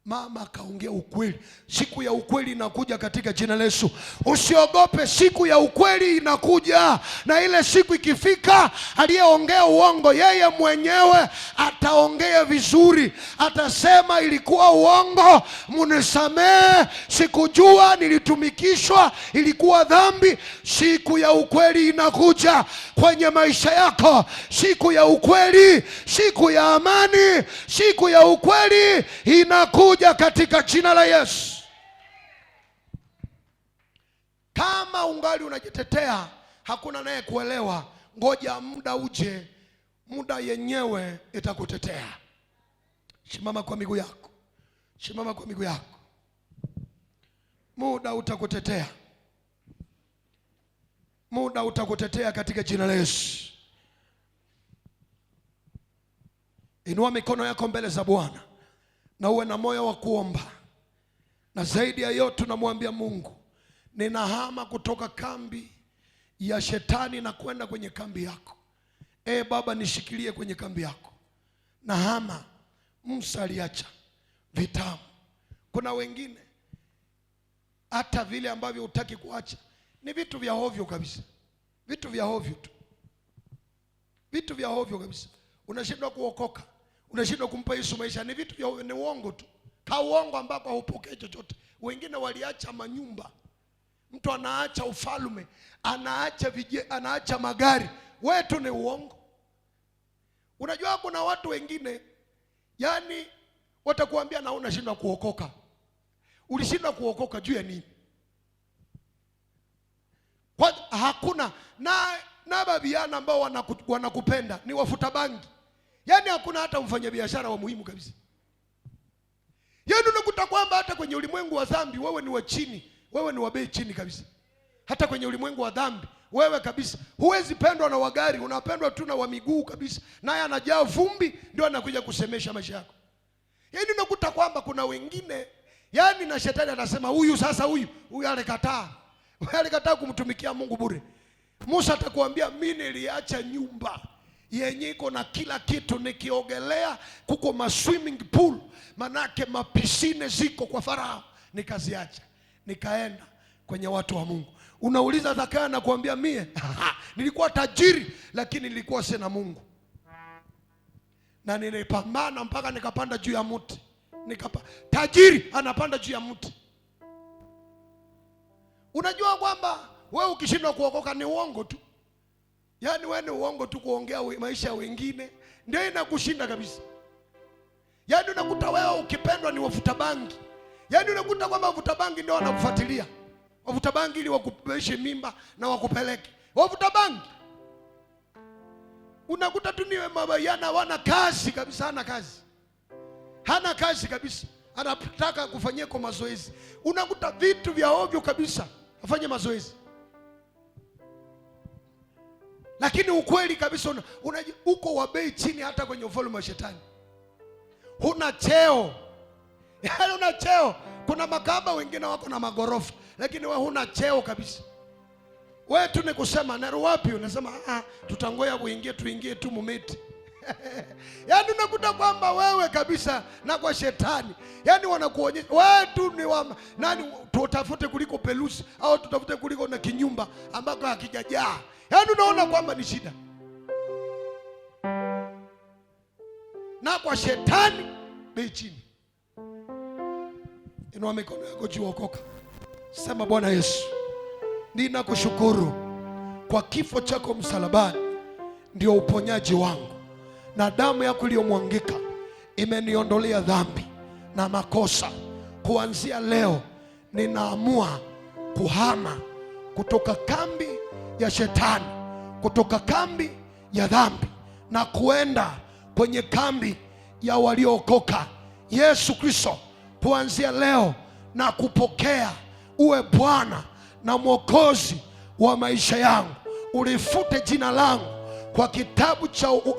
Mama akaongea ukweli. Siku ya ukweli inakuja katika jina la Yesu. Usiogope, siku ya ukweli inakuja. Na ile siku ikifika, aliyeongea uongo yeye mwenyewe ataongea vizuri. Atasema ilikuwa uongo, munisamehe, sikujua, nilitumikishwa, ilikuwa dhambi. Siku ya ukweli inakuja kwenye maisha yako. Siku ya ukweli, siku ya amani, siku ya ukweli inakuja katika jina la Yesu. Kama ungali unajitetea, hakuna naye kuelewa. Ngoja muda uje, muda yenyewe itakutetea. Simama kwa miguu yako, simama kwa miguu yako. Muda utakutetea, muda utakutetea katika jina la Yesu. Inua mikono yako mbele za Bwana na uwe na moyo wa kuomba. Na zaidi ya yote tunamwambia Mungu, ninahama kutoka kambi ya shetani na kwenda kwenye kambi yako. Baba, nishikilie kwenye kambi yako. Nahama. Musa aliacha vitamu. Kuna wengine hata vile ambavyo hutaki kuacha ni vitu vya hovyo kabisa. Vitu vya hovyo tu. Vitu vya hovyo kabisa. Unashindwa kuokoka, unashindwa kumpa Yesu maisha. Ni vitu vya, ni uongo tu. Ka uongo ambako haupokei chochote. Wengine waliacha manyumba. Mtu anaacha ufalme, anaacha magari. Wetu ni uongo. Unajua kuna watu wengine yani watakuambia na unashindwa kuokoka. Ulishindwa kuokoka juu ya nini? Kwa hakuna na babiana ambao wanakupenda ni wafuta bangi. Yani hakuna hata mfanyabiashara wa muhimu kabisa. Yani unakuta kwamba hata kwenye ulimwengu wa dhambi wewe ni wa chini, wewe ni wa bei chini kabisa. Hata kwenye ulimwengu wa dhambi wewe kabisa huwezi pendwa na wagari, unapendwa tu na wa miguu kabisa, naye anajaa vumbi ndio anakuja kusemesha maisha yako. Yaani unakuta kwamba kuna wengine, yaani na shetani anasema huyu sasa huyu alikataa. Wewe alikataa kumtumikia Mungu bure. Musa atakwambia mimi niliacha nyumba yenye iko na kila kitu, nikiogelea kuko ma swimming pool, manake mapisine ziko kwa Farao, nikaziacha nikaenda kwenye watu wa Mungu. Unauliza Zakayo, nakwambia mie nilikuwa tajiri lakini nilikuwa sina Mungu, na nilipambana mpaka nikapanda juu ya mti. Tajiri anapanda juu ya mti. Unajua kwamba wewe ukishindwa kuokoka ni uongo tu. Yaani wewe ni uongo tu, kuongea maisha ya wengine ndio inakushinda kabisa. Yaani unakuta wewe ukipendwa ni wavuta bangi. Yaani unakuta kwamba wavuta bangi ndio wanakufuatilia. Wavuta bangi ili wakupeleke mimba na wakupeleke. Wavuta bangi. Unakuta tu ni mabayana wana kazi kabisa, hana kazi. Hana kazi kabisa. Anataka kufanyia kwa mazoezi. Unakuta vitu vya ovyo kabisa, afanye mazoezi. Lakini ukweli kabisa uko wa bei chini hata kwenye ufalme wa shetani. Huna cheo. Yaani una cheo. Kuna makaba wengine wako na magorofa, lakini wewe huna cheo kabisa. Wewe tu ni kusema na wapi, unasema tutangoja tuingie tu mumeti. Yaani unakuta kwamba wewe kabisa na kwa shetani, yaani wanakuonyesha wewe tu ni nani, tutafute kuliko pelusi au tutafute kuliko na kinyumba ambako hakijajaa. Yaani unaona kwamba ni shida. Na kwa shetani bei chini. Inua mikono yako juu, okoka. Sema, Bwana Yesu, ninakushukuru kwa kifo chako msalabani, ndio uponyaji wangu, na damu yako iliyomwangika imeniondolea dhambi na makosa. Kuanzia leo ninaamua kuhama kutoka kambi ya shetani, kutoka kambi ya dhambi, na kuenda kwenye kambi ya waliookoka. Yesu Kristo, kuanzia leo na kupokea uwe Bwana na Mwokozi wa maisha yangu. Ulifute jina langu kwa kitabu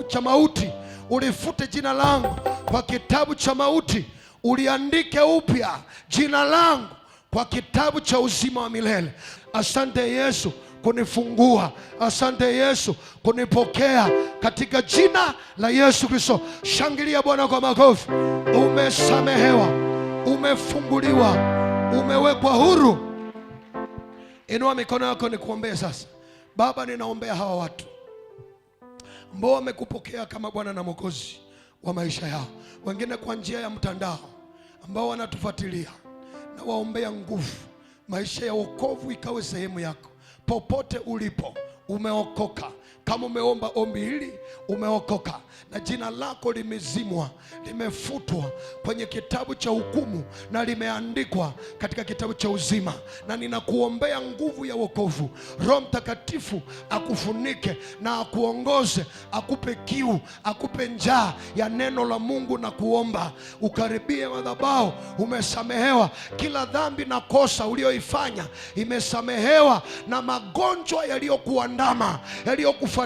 cha mauti, ulifute jina langu kwa kitabu cha mauti, uliandike upya jina langu kwa kitabu cha uzima wa milele. Asante Yesu kunifungua. Asante Yesu kunipokea katika jina la Yesu Kristo. Shangilia Bwana kwa makofi. Umesamehewa, umefunguliwa, umewekwa huru. Inua mikono yako nikuombee sasa. Baba, ninaombea hawa watu ambao wamekupokea kama Bwana na Mwokozi wa maisha yao, wengine kwa njia ya mtandao ambao wanatufuatilia, na waombea nguvu, maisha ya wokovu ikawe sehemu yako. Popote ulipo umeokoka. Kama umeomba ombi hili umeokoka, na jina lako limezimwa, limefutwa kwenye kitabu cha hukumu na limeandikwa katika kitabu cha uzima. Na ninakuombea nguvu ya wokovu. Roho Mtakatifu akufunike na akuongoze, akupe kiu, akupe njaa ya neno la Mungu, na kuomba ukaribie madhabahu. Umesamehewa kila dhambi na kosa ulioifanya, imesamehewa. Na magonjwa yaliyokuandama, yaliyokufuatilia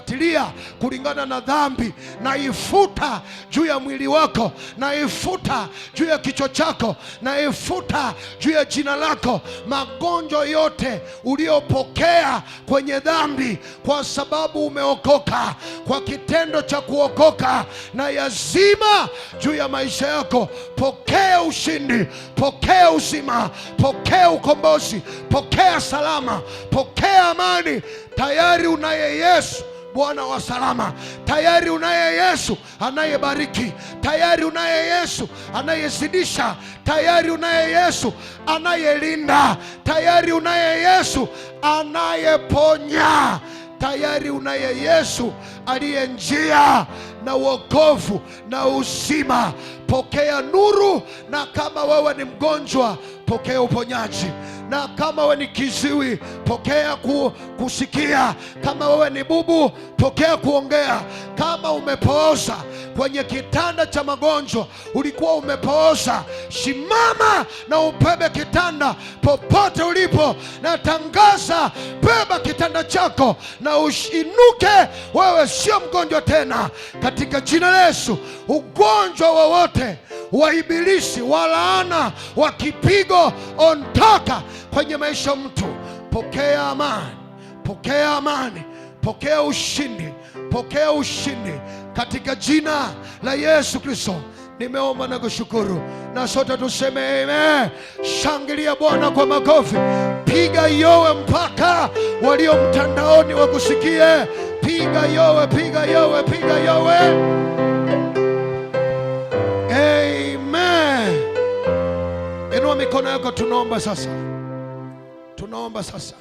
kulingana na dhambi, na ifuta juu ya mwili wako, na ifuta juu ya kichwa chako, na ifuta juu ya jina lako. Magonjwa yote uliopokea kwenye dhambi, kwa sababu umeokoka, kwa kitendo cha kuokoka, na yazima juu ya maisha yako. Pokea ushindi, pokea uzima, pokea ukombozi, pokea salama, pokea amani. Tayari unaye Yesu Bwana wa salama. Tayari unaye Yesu anayebariki. Tayari unaye Yesu anayezidisha. Tayari unaye Yesu anayelinda. Tayari unaye Yesu anayeponya. Tayari unaye Yesu aliye njia na wokovu na uzima. Pokea nuru, na kama wewe ni mgonjwa, pokea uponyaji. Na kama wewe ni kiziwi, pokea kusikia. Kama wewe ni bubu, pokea kuongea. Kama umepooza kwenye kitanda cha magonjwa, ulikuwa umepooza, simama na ubebe kitanda popote ulipo. Natangaza, beba kitanda chako na uinuke. Wewe sio mgonjwa tena, katika jina la Yesu. Ugonjwa wowote wa ibilisi, wa laana, wa kipigo, ondoka kwenye maisha mtu. Pokea amani, pokea amani, pokea ushindi, pokea ushindi katika jina la Yesu Kristo. Nimeomba na kushukuru, na sote tuseme amen. Shangilia Bwana kwa makofi, piga yowe mpaka walio mtandaoni wakusikie. Piga yowe, piga yowe, piga yowe. Amen. Inua mikono yako, tunaomba sasa, tunaomba sasa.